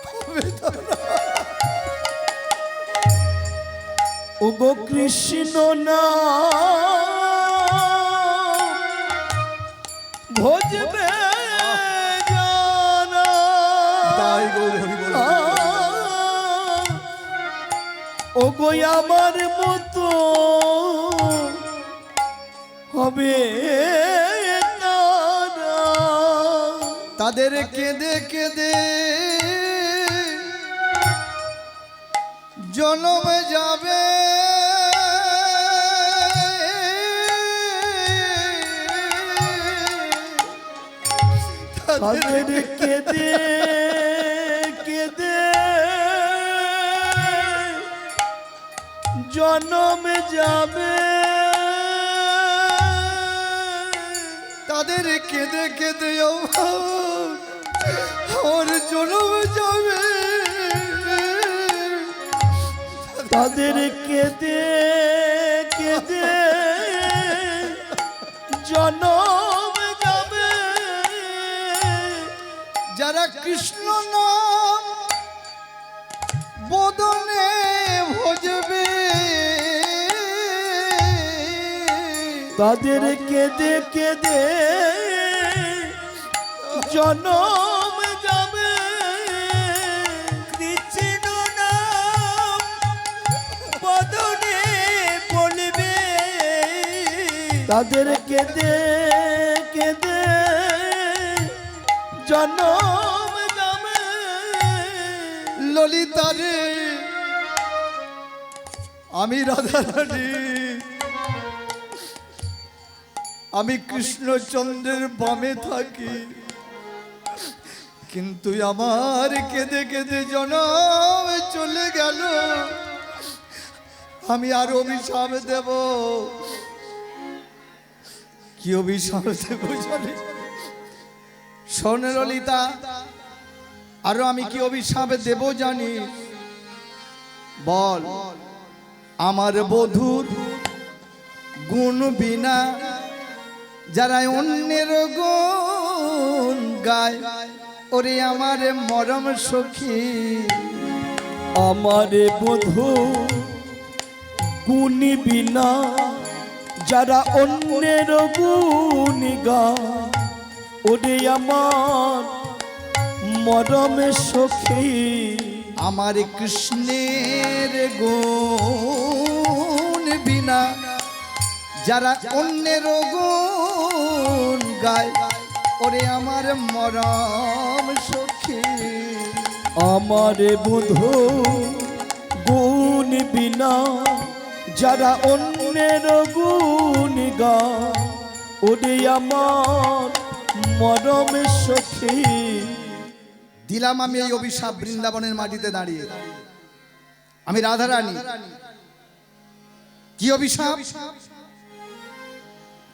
হবে তারা। ও গো কৃষ্ণ নাম ভজবে যারা, তাই গৌর হরি বল। ও গো আমার মতো হবে তারা। তাদের কেঁদে কেঁদে জনম যাবে, তাদের কেঁদে কেঁদে জনম যাবে, তাদের কেঁদে কেঁদে আমার জনম যাবে, তাদের কেঁদে কেঁদে জনম যাবে। যারা কৃষ্ণ নাম বদনে ভজবে, তাদের কেঁদে কেঁদে জনম যাবে। কৃষ্ণ নাম বদনে বলবে, তাদের কেঁদে কেঁদে জনম যাবে। ললিতা রে, আমি রাধা রানী, আমি কৃষ্ণচন্দ্রের বামে থাকি, কিন্তু আমার কেঁদে কেঁদে জনম চলে গেল। আমি আর অভিশাপ দেব, কি অভিশাপ দেব জানি? শোন ললিতা, আরো আমি কি অভিশাপ দেব জানি? বল। আমার বধূর গুণ বিনা যারা অন্যের গুণ গায়, ওরে আমার মরম সখী, আমার বধূ গুণ বিনা যারা অন্যের গুণ গায়, ওরে আমার মরম সখী। আমার কৃষ্ণের গুণ বিনা যারা অন্যের গুণ গায়, ওরে আমার মরম সখী। আমার বধূ গুণ বিনা যারা অন্যের গুণ গায়, ওরে আমার মরম সখী। দিলাম আমি এই অভিশাপ বৃন্দাবনের মাটিতে দাঁড়িয়ে। আমি রাধা রানী, কি অভিশাপ?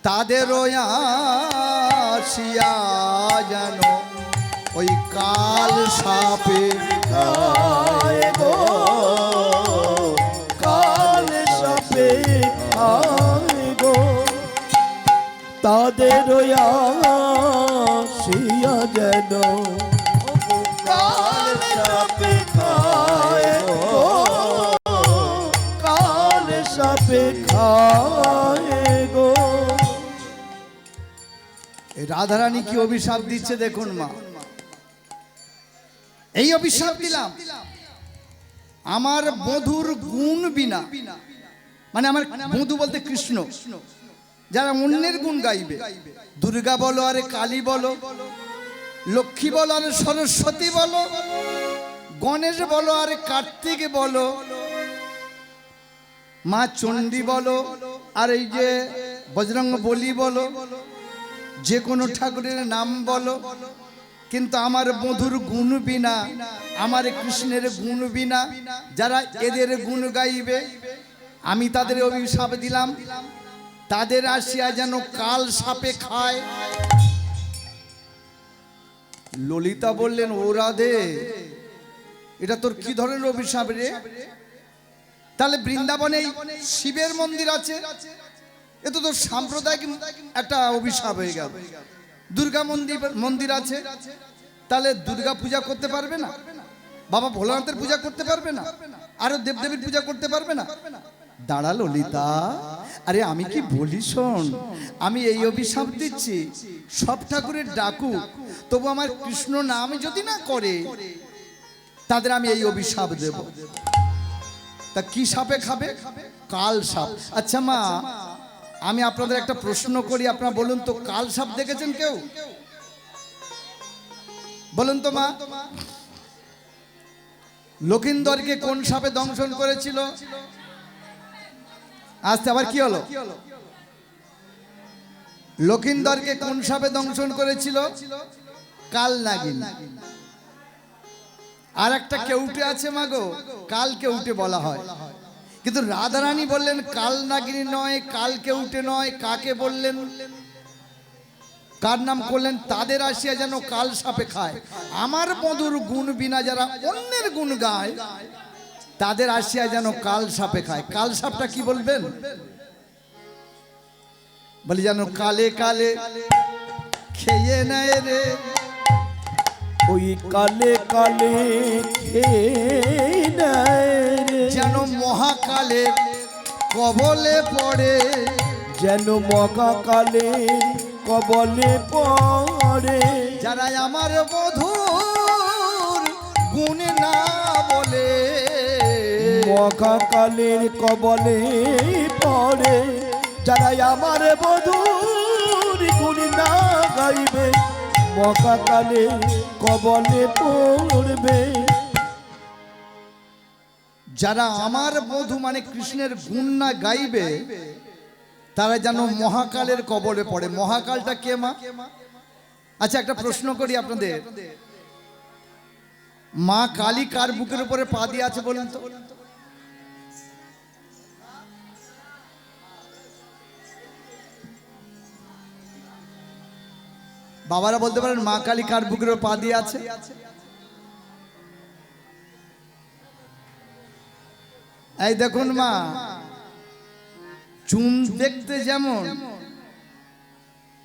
তাদের আসিয়া যেন ওই কাল সাপে খায় গো, কাল সাপে খায় গো, তাদের যেন কাল সাপে খায় গো, কাল সাপে খায় গো। এই রাধারানী কি অভিশাপ দিচ্ছে দেখুন মা। এই অভিশাপ দিলাম আমার বধুর গুণ বিনা, মানে আমার বধু বলতে কৃষ্ণ, যারা অন্যের গুণ গাইবে, দুর্গা বলো আরে কালী বলো, লক্ষ্মী বলো আরে সরস্বতী বলো, গণেশ বলো আরে কার্তিক বলো, মা চণ্ডী বলো, আর এই যে বজরঙ্গ বলি বলো, যে কোনো ঠাকুরের নাম বলো, কিন্তু আমার বধুর গুণ বিনা, আমার কৃষ্ণের গুণ বিনা যারা এদের গুণ গাইবে, আমি তাদের অভিশাপ দিলাম, তাদের আসিয়া যেন কাল সাপে খায়। ললিতা বললেন, ও রাধে, এটা তোর কি ধরনের অভিশাপ রে? তাহলে বৃন্দাবনে শিবের মন্দির আছে, এ তো তোর সাম্প্রদায়িক একটা অভিশাপ হয়ে গেল। দুর্গা মন্দির আছে, তাহলে দুর্গা পূজা করতে পারবে না, বাবা ভোলানাথের পূজা করতে পারবে না, আরো দেবদেবীর পূজা করতে পারবে না। দাঁড়া ললিতা, আরে আমি কি বলি শোন, আমি এই অভিশাপ দিচ্ছি সব ঠাকুরের ডাকু, তবু আমার কৃষ্ণ নাম যদি না করে তাদের আমি এই অভিশাপ দেব। তা কি সাপে খাবে? কাল সাপ। আচ্ছা মা, আমি আপনাদের একটা প্রশ্ন করি, আপনারা বলুন তো, কাল সাপ দেখেছেন কেউ? বলুন তো মা। লক্ষিন্দরকে কোন সাপে দংশন করেছিল? আজকে আবার কি হলো? লক্ষিন্দরকে কোন সাপে দংশন করেছিল? কাল নাগিন। আর একটা কেউটে আছে মাগো, কাল কেউটে বলা হয়, কিন্তু রাধারানী বললেন কাল নাগিনী নয়, কাল কেউটে নয়, কাকে বললেন, কার নাম করলেন? তাদের আসিয়া যেন কাল সাপে খায়। আমার বধুর গুণ বিনা যারা অন্যের গুণ গায়, তাদের আসিয়া যেন কাল সাপে খায়। কাল সাপটা কি বলবেন? বলি যেন কালে কালে খেয়ে নেয় রে, ওই কালে কালে খেয়ে নেয় রে, যেন মহাকালের কবলে পড়ে, যেন মহাকালে কবলে পড়ে। যারা আমার বধূর গুণ না বলে, মহাকালের কবলে পড়ে, যারা আমার বধূর গুণ না গাইবে, মহাকালে কবলে পড়বে। যারা আমার বধূ মানে কৃষ্ণের গুণ না গাইবে, তারা যেন মহাকালের কবলে পড়ে। মহাকালটা কে মা? আচ্ছা একটা প্রশ্ন করি আপনাদের, মা কালী কার বুকের উপরে পা দিয়ে আছে বলুন তো? বাবারা বলতে পারেন মা কালী কার বুকের উপর পা দিয়ে আছে? এই দেখুন মা, চুন দেখতে যেমন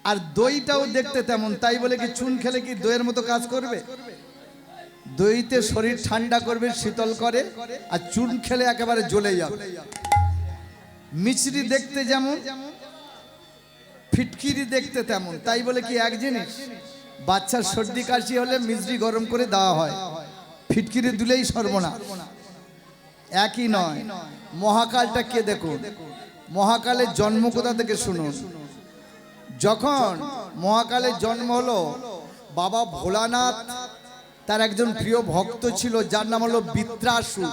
আর দইটাও দেখতে তেমন, তাই বলে কি চুন খেলে কি দইয়ের মতো কাজ করবে? দইতে শরীর ঠান্ডা করবে, শীতল করে, আর চুন খেলে একেবারে জ্বলে যাবে। মিছরি দেখতে যেমন, ফিটকিরি দেখতে তেমন, তাই বলে কি এক জিনিস? বাচ্চার সর্দি কাশি হলে মিছরি গরম করে দেওয়া হয়, ফিটকিরি দিলেই সর্বনাশ। একই নয়। মহাকালটা কে দেখুন, মহাকালের জন্ম কোথা থেকে শুনুন। যখন মহাকালের জন্ম হলো, বাবা ভোলানাথ তার একজন প্রিয় ভক্ত ছিল, যার নাম হলো বৃত্রাসুর।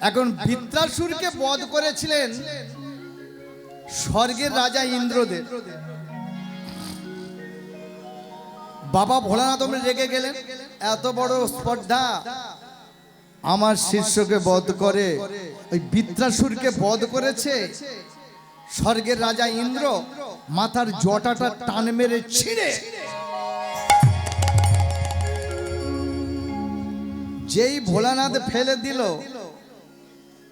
এখন বৃত্রাসুরকে বধ করেছিলেন স্বর্গের রাজা ইন্দ্রদেব। বাবা ভোলানাথ রেগে গেলেন, এত বড় স্পর্ধা, আমার শিষ্যকে বধ করে, ওই বৃত্রাসুরকে বধ করেছে স্বর্গের রাজা ইন্দ্র, মাথার জটাটা টান মেরে ছিঁড়ে যেই ভোলানাথ ফেলে দিল,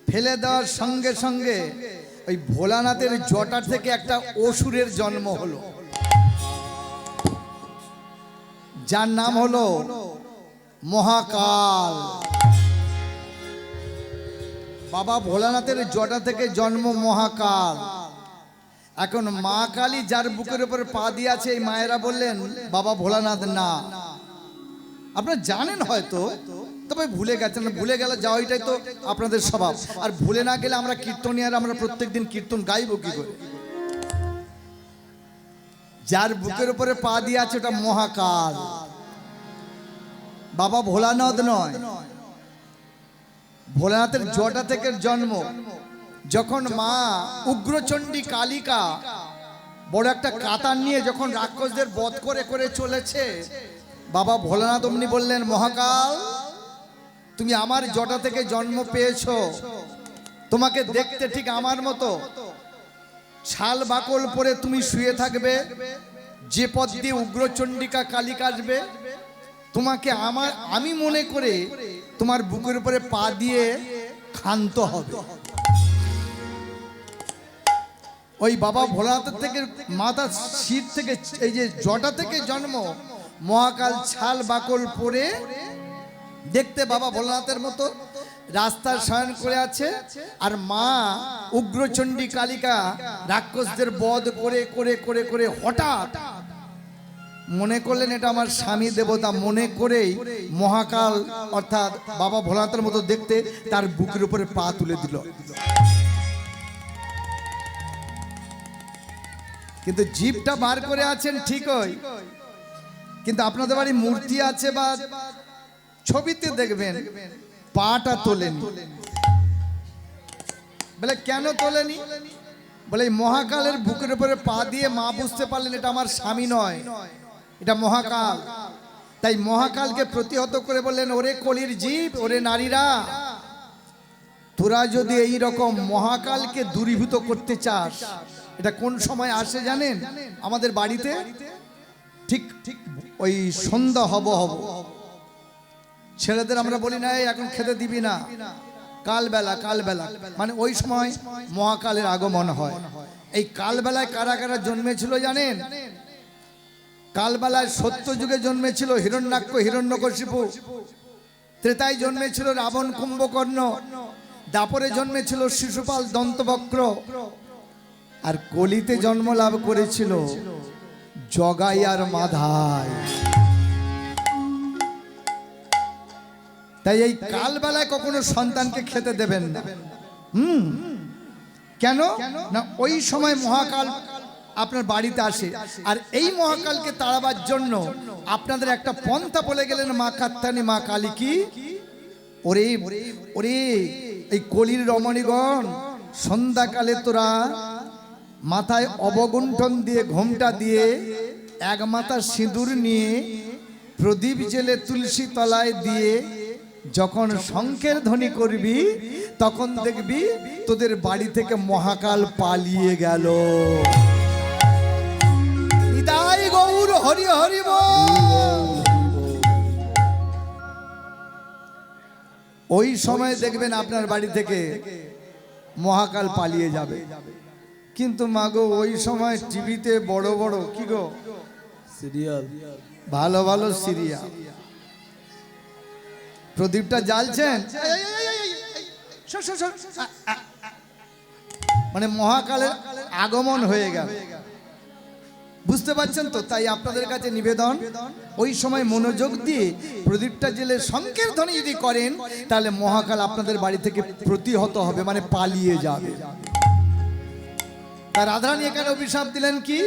ফেলে দেওয়ার সঙ্গে সঙ্গে ওই ভোলানাথের জটা থেকে একটা অসুরের জন্ম হলো। যার নাম হলো মহাকাল। বাবা ভোলানাথের জটা থেকে জন্ম মহাকাল। এখন মা কালী যার বুকের উপরে পা দিয়ে আছে, এই মায়েরা বললেন বাবা ভোলানাথ না। আপনারা জানেন হয়তো, তবে ভুলে গেছেন। ভুলে গেলে যাওয়া এটাই তো আপনাদের স্বভাব। আর ভুলে না গেলে আমরা কীর্তনিয়ার আমরা প্রত্যেকদিন কীর্তন গাইবো কি করে? যার বুকের উপরে পা দিয়ে আছে ওটা মহাকাল, বাবা ভোলানাথ নয়। ভোলানাথের জটা থেকে জন্ম। যখন মা উগ্রচণ্ডী কালিকা বড় একটা কাতার নিয়ে যখন রাক্ষসদের বধ করে করে চলেছে, বাবা ভোলানাথ অমনি বললেন মহাকাল, তুমি আমার জটা থেকে জন্ম পেয়েছো, তোমাকে দেখতে ঠিক আমার মতো। ছাল বাকল পরে তুমি শুয়ে থাকবে, যে পথ দিয়ে উগ্রচণ্ডিকা কালিকা আসবে তোমাকে আমি মনে করে তোমার বুকের উপরে পা দিয়ে ক্ষান্ত হবে। ওই বাবা ভোলানাথের থেকে মাথা শির থেকে এই যে জটা থেকে জন্ম। মহাকাল ছাল বাকল পরে দেখতে বাবা ভোলানাথের মতো, রাস্তায় শয়ন করে আছে। আর মা উগ্রচণ্ডী কালিকা রাক্ষসদের বধ করে করে করে করে হঠাৎ মনে করলেন এটা আমার স্বামী দেবতা, মনে করেই মহাকাল অর্থাৎ বাবা ভোলানাথের মতো দেখতে তার বুকের উপরে পা তুলে দিল। কিন্তু জিভটা বার করে আছেন ঠিকই, কিন্তু আপনাদের বাড়ি মূর্তি আছে বা ছবিতে দেখবেন পাটা তোলেনি। বলে কেন তোলেনি? বলে মহাকালের বুকের উপরে পা দিয়ে মা বুঝতে পারলেন এটা আমার স্বামী নয়, এটা মহাকাল। তাই মহাকালকে প্রতিহত করে বললেন ওরে কলির জীব, ওরে নারীরা, তোরা যদি এই রকম মহাকালকে দূরীভূত করতে চাস, এটা কোন সময় আসে জানেন? আমাদের বাড়িতে ঠিক ঠিক ওই সন্ধ্যা হব ছেলেদের আমরা বলি না এখন খেতে দিবি না, কালবেলা কালবেলা, মানে ওই সময় মহাকালের আগমন হয়। এই কালবেলায় কারা কারা জন্মেছিল জানেন? কালবেলায় সত্য যুগে জন্মেছিল হিরণ্যাক্ষ হিরণ্যকশিপু, ত্রেতায় জন্মেছিল রাবণ কুম্ভকর্ণ, দাপরে জন্মেছিল শিশুপাল দন্তবক্র, আর কলিতে জন্ম লাভ করেছিল জগাই আর মাধাই। তাই এই কালবেলায় কখনো সন্তানকে খেতে দেবেন না। কেন না? ওই সময় মহাকাল আপনার বাড়িতে আসে। আর এই মহাকালকে তাড়াবার জন্য আপনাদের একটা পন্থা বলে গেলেন মা কাত্তানি মা কালী কি, ওরে ওরে এই কলির রমণীগণ, সন্ধ্যাকালে তোরা মাথায় অবগুণ্ঠন দিয়ে ঘোমটা দিয়ে এক মাথা সিঁদুর নিয়ে প্রদীপ জেলে তুলসী তলায় দিয়ে যখন শঙ্খের ধ্বনি করবি, তখন দেখবি তোদের বাড়ি থেকে মহাকাল পালিয়ে গেল। নিতাই গৌর হরি হরি বল। ওই সময় দেখবেন আপনার বাড়ি থেকে মহাকাল পালিয়ে যাবে। কিন্তু মাগো ওই সময় টিভিতে বড় বড় কি গো সিরিয়াল, ভালো ভালো সিরিয়াল, প্রদীপটা জ্বালছেন, মানে মহাকালের আগমন হয়ে গেল। বুঝতে পারছেন তো? তাই আপনাদের কাছে নিবেদন, ওই সময় মনোযোগ দিয়ে প্রদীপটা জেলে শঙ্খের ধ্বনি যদি করেন, তাহলে মহাকাল আপনাদের বাড়ি থেকে প্রতিহত হবে, মানে পালিয়ে যাবে। তার রাধারানী এখানে অভিশাপ দিলেন কি,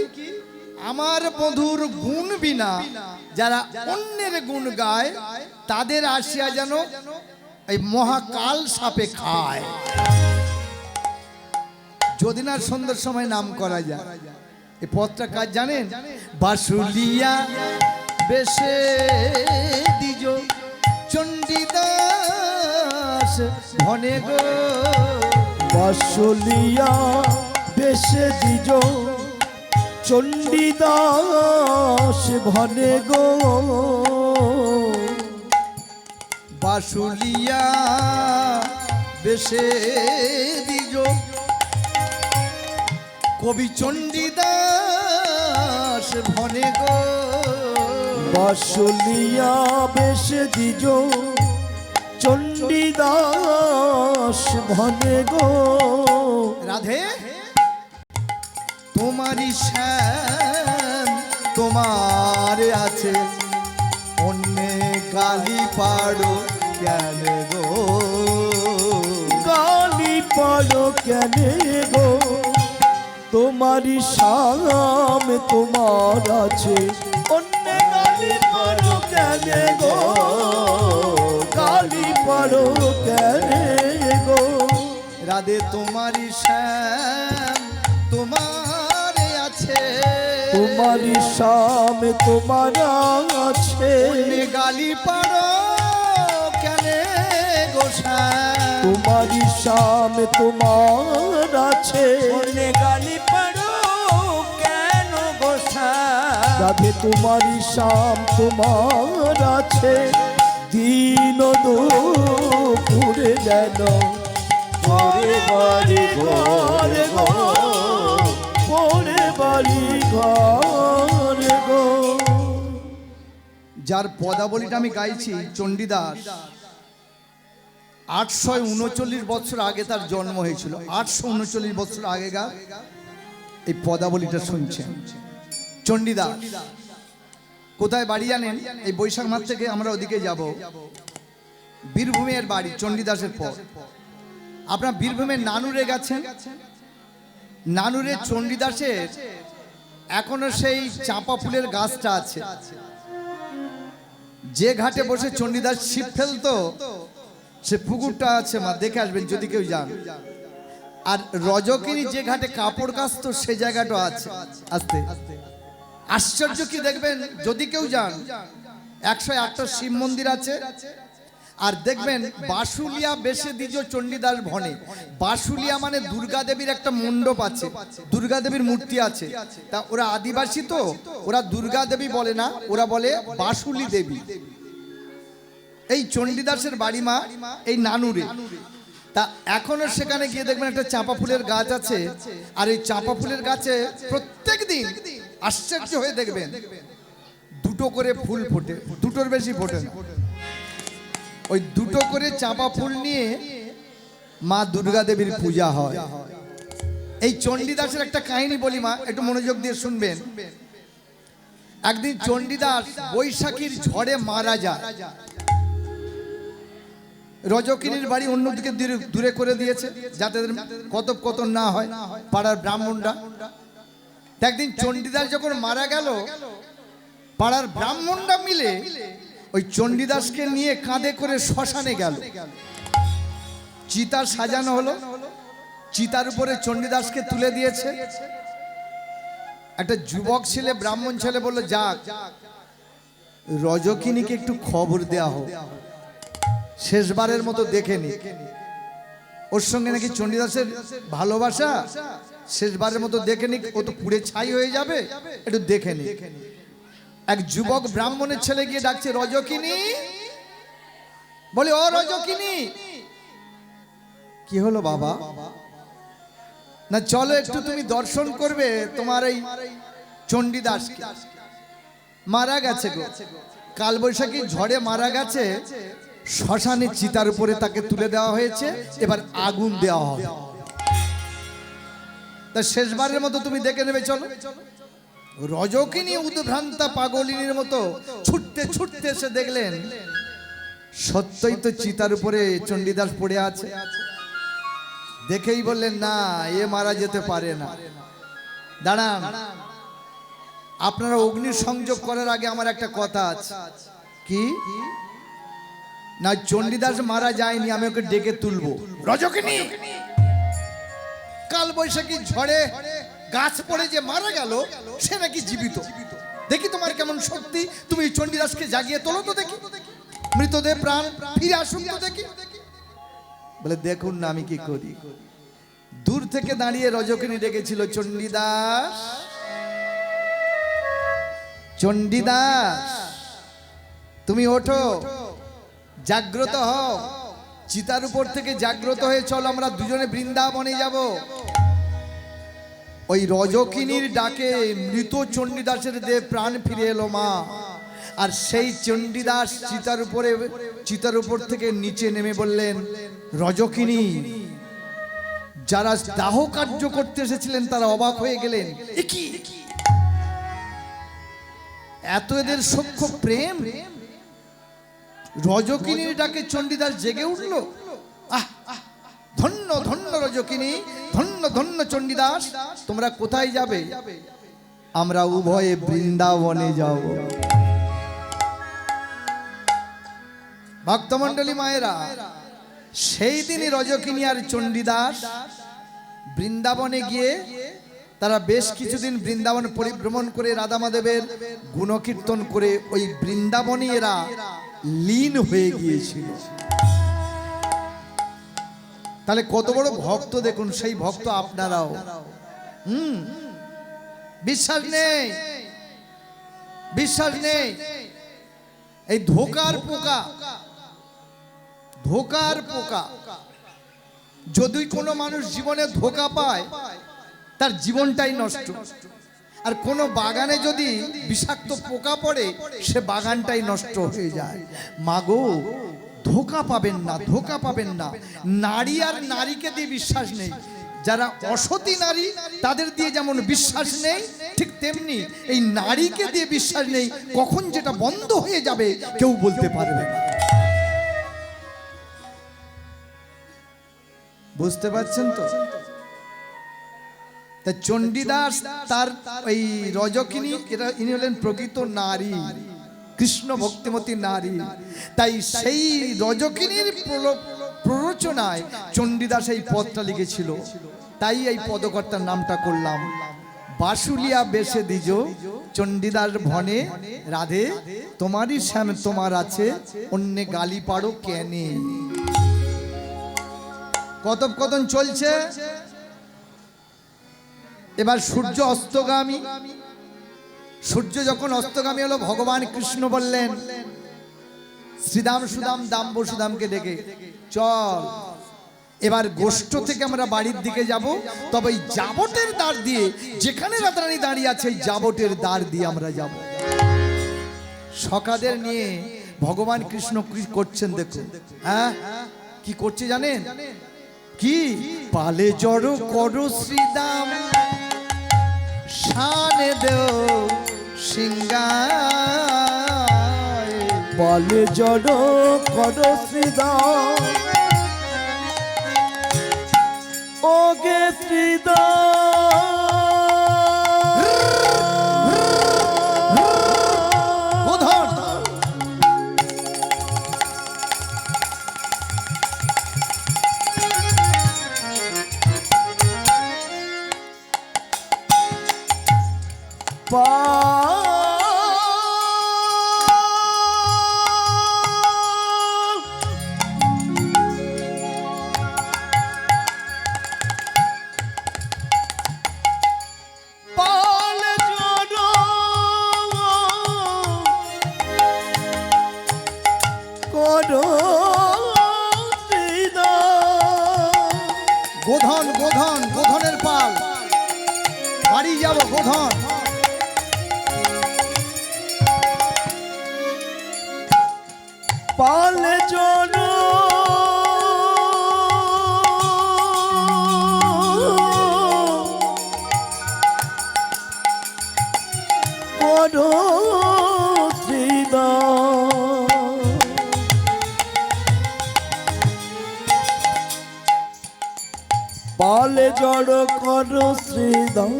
আমার বধূর গুণ বিনা যারা অন্যের গুণ গায় তাদের আসিয়া যেন এই মহাকাল সাপে খায়। যদি না সন্ধ্যার সময় নাম করা যায়। এই পথটা কাজ জানেন? বাসুলিয়া বেশে দিজ চণ্ডীদাস ধনে গো, বাসলিয়া বেশে দিজ চণ্ডীদাস ভনে গো, বাসুলিয়া বেশে দিজ কবি চণ্ডীদাস ভনে গো, বাসুলিয়া বেশ দিজ চণ্ডীদাস ভনে গো। রাধে তোমারই শ্যাম তোমার আছে, অন্যে গালি পাড়ো কেন গো। গালি পাড়ো কেন গো, তোমারই শাম তোমার আছে, অন্য গালি পাড়ো কেন গো, গালি পাড়ো কেন গো। রাধে তোমারই শ্যাম তোমার আছে, তোমারই শাম তোমার আছে, অন্যে গালি পাড়ো কেন গো শ্যাম। তোমারই শাম তোমার আছে, অন্যে গালি পাড়ো কেন গোসা। রাধে তোমারই শাম তোমার আছে, দিন দুপুরে যেন পরে বাড়ি ঘর গো, পরে বাড়ি ঘর গো। যার পদাবলীটা আমি গাইছি চণ্ডীদাস, 839 বছর আগে তার জন্ম হয়েছিল। 839 বছর আগেকার এই পদাবলীটা শুনছেন চণ্ডীদাস। কোথায় বাড়ি জানেন? এই বৈশাখ মাস থেকে আমরা ওদিকে যাব। বীরভূমের বাড়ি চণ্ডীদাসের পর। আপনার বীরভূমের নানুরে গেছেন? নানুরে চণ্ডীদাসের এখনো সেই চাঁপা ফুলের গাছটা আছে। যে ঘাটে বসে চণ্ডীদাস ছিপ ফেলতো সে পুকুরটা আছে, মা দেখে আসবেন যদি কেউ যান। আর রজকিনী যে ঘাটে কাপড় কাচতো সে জায়গাটা আছে। আসতে আশ্চর্য কি দেখবেন যদি কেউ যান, 108টা শিব মন্দির আছে। আর দেখবেন বাসুলিয়া বেশে দিজ চণ্ডীদাস ভনে। বাসুলিয়া মানে দুর্গা দেবীর একটা মণ্ডপ আছে, দুর্গা দেবীর মূর্তি আছে। তা ওরা আদিবাসী তো, ওরা দুর্গা দেবী বলে না, ওরা বলে বাসুলি দেবী। এই চণ্ডীদাসের বাড়ি মা এই নানুরে। তা এখনো সেখানে গিয়ে দেখবেন একটা চাঁপা ফুলের গাছ আছে। আর এই চাঁপা ফুলের গাছে প্রত্যেক দিন আশ্চর্য হয়ে দেখবেন দুটো করে ফুল ফোটে, দুটোর বেশি ফোটে না। ওই দুটো করে চাঁপা ফুল নিয়ে মা দুর্গা দেবীর পূজা হয়। এই চণ্ডীদাসের একটা কাহিনী বলি মা, একটু মনোযোগ দিয়ে শুনবেন। একদিন চণ্ডীদাস বৈশাখীর ঝড়ে মারা যায়। রজকিনীর বাড়ি অন্যদিকে দূরে করে দিয়েছে যাতে কথোপকথন না হয় পাড়ার ব্রাহ্মণরা। একদিন চণ্ডীদাস যখন মারা গেল, পাড়ার ব্রাহ্মণরা মিলে ওই চণ্ডীদাসকে নিয়ে কাঁধে করে শ্মশানে গেল। চিতা সাজানো হলো, চিতার উপরে চণ্ডীদাসকে তুলে দিয়েছে। একটা যুবক ছেলে, ব্রাহ্মণ ছেলে বলল, যাক রজকিনীকে একটু খবর দেয়া হোক, শেষবারের মতো দেখে নি। ওর সঙ্গে নাকি চণ্ডীদাসের ভালোবাসা, শেষবারের মতো দেখে নি, ও তো পুড়ে ছাই হয়ে যাবে, একটু দেখে নি। এক যুবক ব্রাহ্মণের ছেলে গিয়ে ডাকছে, রজকিনী। বলে, ও রজকিনী। কি হলো বাবা? না চলো একটু তুমি দর্শন করবে তোমার এই চণ্ডীদাসকে। মারা গেছে গো, কালবৈশাখী ঝড়ে মারা গেছে। শ্মশানে চিতার উপরে তাকে তুলে দেওয়া হয়েছে, এবার আগুন দেওয়া হবে। তা শেষবারের মতো তুমি দেখে নেবে, চলো। রজকিনী উদ্ভ্রান্তা পাগলিনীর মতো ছুটতে ছুটতে এসে দেখলেন সত্যই তো চিতার উপরে চণ্ডীদাস পড়ে আছে। দেখেই বললেন, না, এ মারা যেতে পারে না। দাঁড়ান, আপনারা অগ্নি সংযোগ করার আগে আমার একটা কথা আছে। কি না, চণ্ডীদাস মারা যায়নি, আমি ওকে ডেকে তুলবো। রজকিনী, কাল বৈশাখী ঝড়ে গাছ পড়ে যে মারা গেল সে নাকি জীবিত। দেখি তোমার কেমন শক্তি, তুমি চণ্ডীদাসকে জাগিয়ে তোলো তো দেখি, মৃতদেহ প্রাণ ফিরে আসুন তো দেখি। বলে, দেখুন না আমি কি করি। দূর থেকে দাঁড়িয়ে রজকিনী ডেকেছিল, চণ্ডীদাস, চণ্ডীদাস তুমি ওঠো, জাগ্রত হও। চিতার উপর থেকে জাগ্রত হয়ে চলো, আমরা দুজনে বৃন্দাবনে যাব। ওই রজকিনীর ডাকে মৃত চণ্ডীদাসের দেহ প্রাণ ফিরে এলো মা। আর সেই চণ্ডীদাস চিতার উপর থেকে নিচে নেমে বললেন, রজকিনী, যারা দাহ কার্য করতে এসেছিলেন তারা অবাক হয়ে গেলেন, এ কি, এত এদের সখ্য প্রেম। রজকিনীর ডাকে চণ্ডীদাস জেগে উঠল। আহ, ধন্য ধন্য রজকিনী, ধন্য ধন্য চণ্ডীদাস, তোমরা কোথায় যাবে? আমরা উভয়ে বৃন্দাবনে যাব। ভক্তমণ্ডলী মায়েরা, সেই দিনই রজকিনী আর চণ্ডীদাস বৃন্দাবনে গিয়ে তারা বেশ কিছুদিন বৃন্দাবন পরিভ্রমণ করে রাধা মাধবের গুণকীর্তন করে ওই বৃন্দাবনে এরা লীন হয়ে গিয়েছিল। তাহলে কত বড় ভক্ত দেখুন, সেই ভক্ত আপনারাও। বিশ্বাস নেই, বিশ্বাস নেই, এই ধোকার পোকা, ধোকার পোকা। যদি কোনো মানুষ জীবনে ধোকা পায় তার জীবনটাই নষ্ট। আর কোনো বাগানে যদি বিষাক্ত পোকা পড়ে সে বাগানটাই নষ্ট হয়ে যায়। মাগো, ধোকা পাবেন না, ধোকা পাবেন না। নারী আর নারীকে দিয়ে বিশ্বাস নেই। যারা অসতী নারী তাদের দিয়ে যেমন বিশ্বাস নেই, ঠিক তেমনি এই নারীকে দিয়ে বিশ্বাস নেই। কখন যেটা বন্ধ হয়ে যাবে কেউ বলতে পারবে না। বুঝতে পারছেন তো? তা চণ্ডীদাস তার ওই রজকিনী, ইনি হলেন প্রকৃত নারী, কৃষ্ণ ভক্তিমতী নারী। তাই সেই রজকিনীর প্ররোচনায় চণ্ডীদাস এই পদটা লিখেছিল। তাই এই পদকর্তার নামটা করলাম, বাসুলিয়া বেশে দিজ চণ্ডীদাস ভনে রাধে, তোমারই শ্যাম তোমার আছে, অন্যে গালি পাড়ো কেনে। কথোপকথন চলছে। এবার সূর্য অস্তগামী। সূর্য যখন অস্তগামী হলো, ভগবান কৃষ্ণ বললেন শ্রীদাম সুদাম দাম বসুদামকে ডেকে, চল এবার গোষ্ঠ থেকে আমরা বাড়ির দিকে যাব। তবে এই জাবটের দ্বার দিয়ে, যেখানে রাধারানী দাঁড়িয়ে আছে এই জাবটের দ্বার দিয়ে আমরা যাব। সখাদের নিয়ে ভগবান কৃষ্ণ কি করছেন দেখুন। হ্যাঁ, কি করছে জানেন? কি পালে জড়ো করো শ্রীদাম, শানে দেও সিংহায়। পালে জড়ো করো শ্রীদাম, ওগে শ্রীদাম। গোধন গোধন, গোধন, গোধনের পাল, বাড়ি যাব গোধন। পালে জড়ো করো শ্রীদাম, পালে জড়ো করো শ্রীদাম।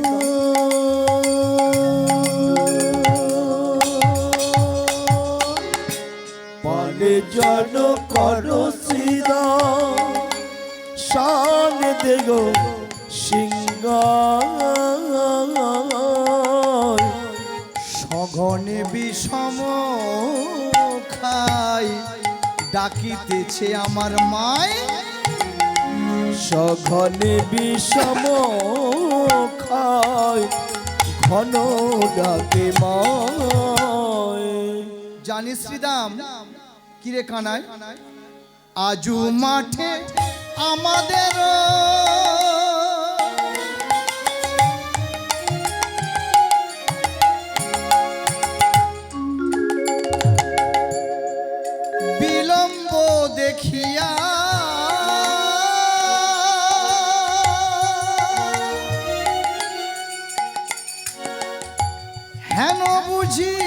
পালে জড়ো করো শ্রীদাম, শান দেগো সিংহায়। সঘনে বিষম খাই ডাকিতেছে আমার মায়, সঘনে বিষম খায় ঘন ডাকে মায়। জানি শ্রীদাম, কিরে কানাই, আজু মাঠে আমাদের দেখিয়া হেন বুঝি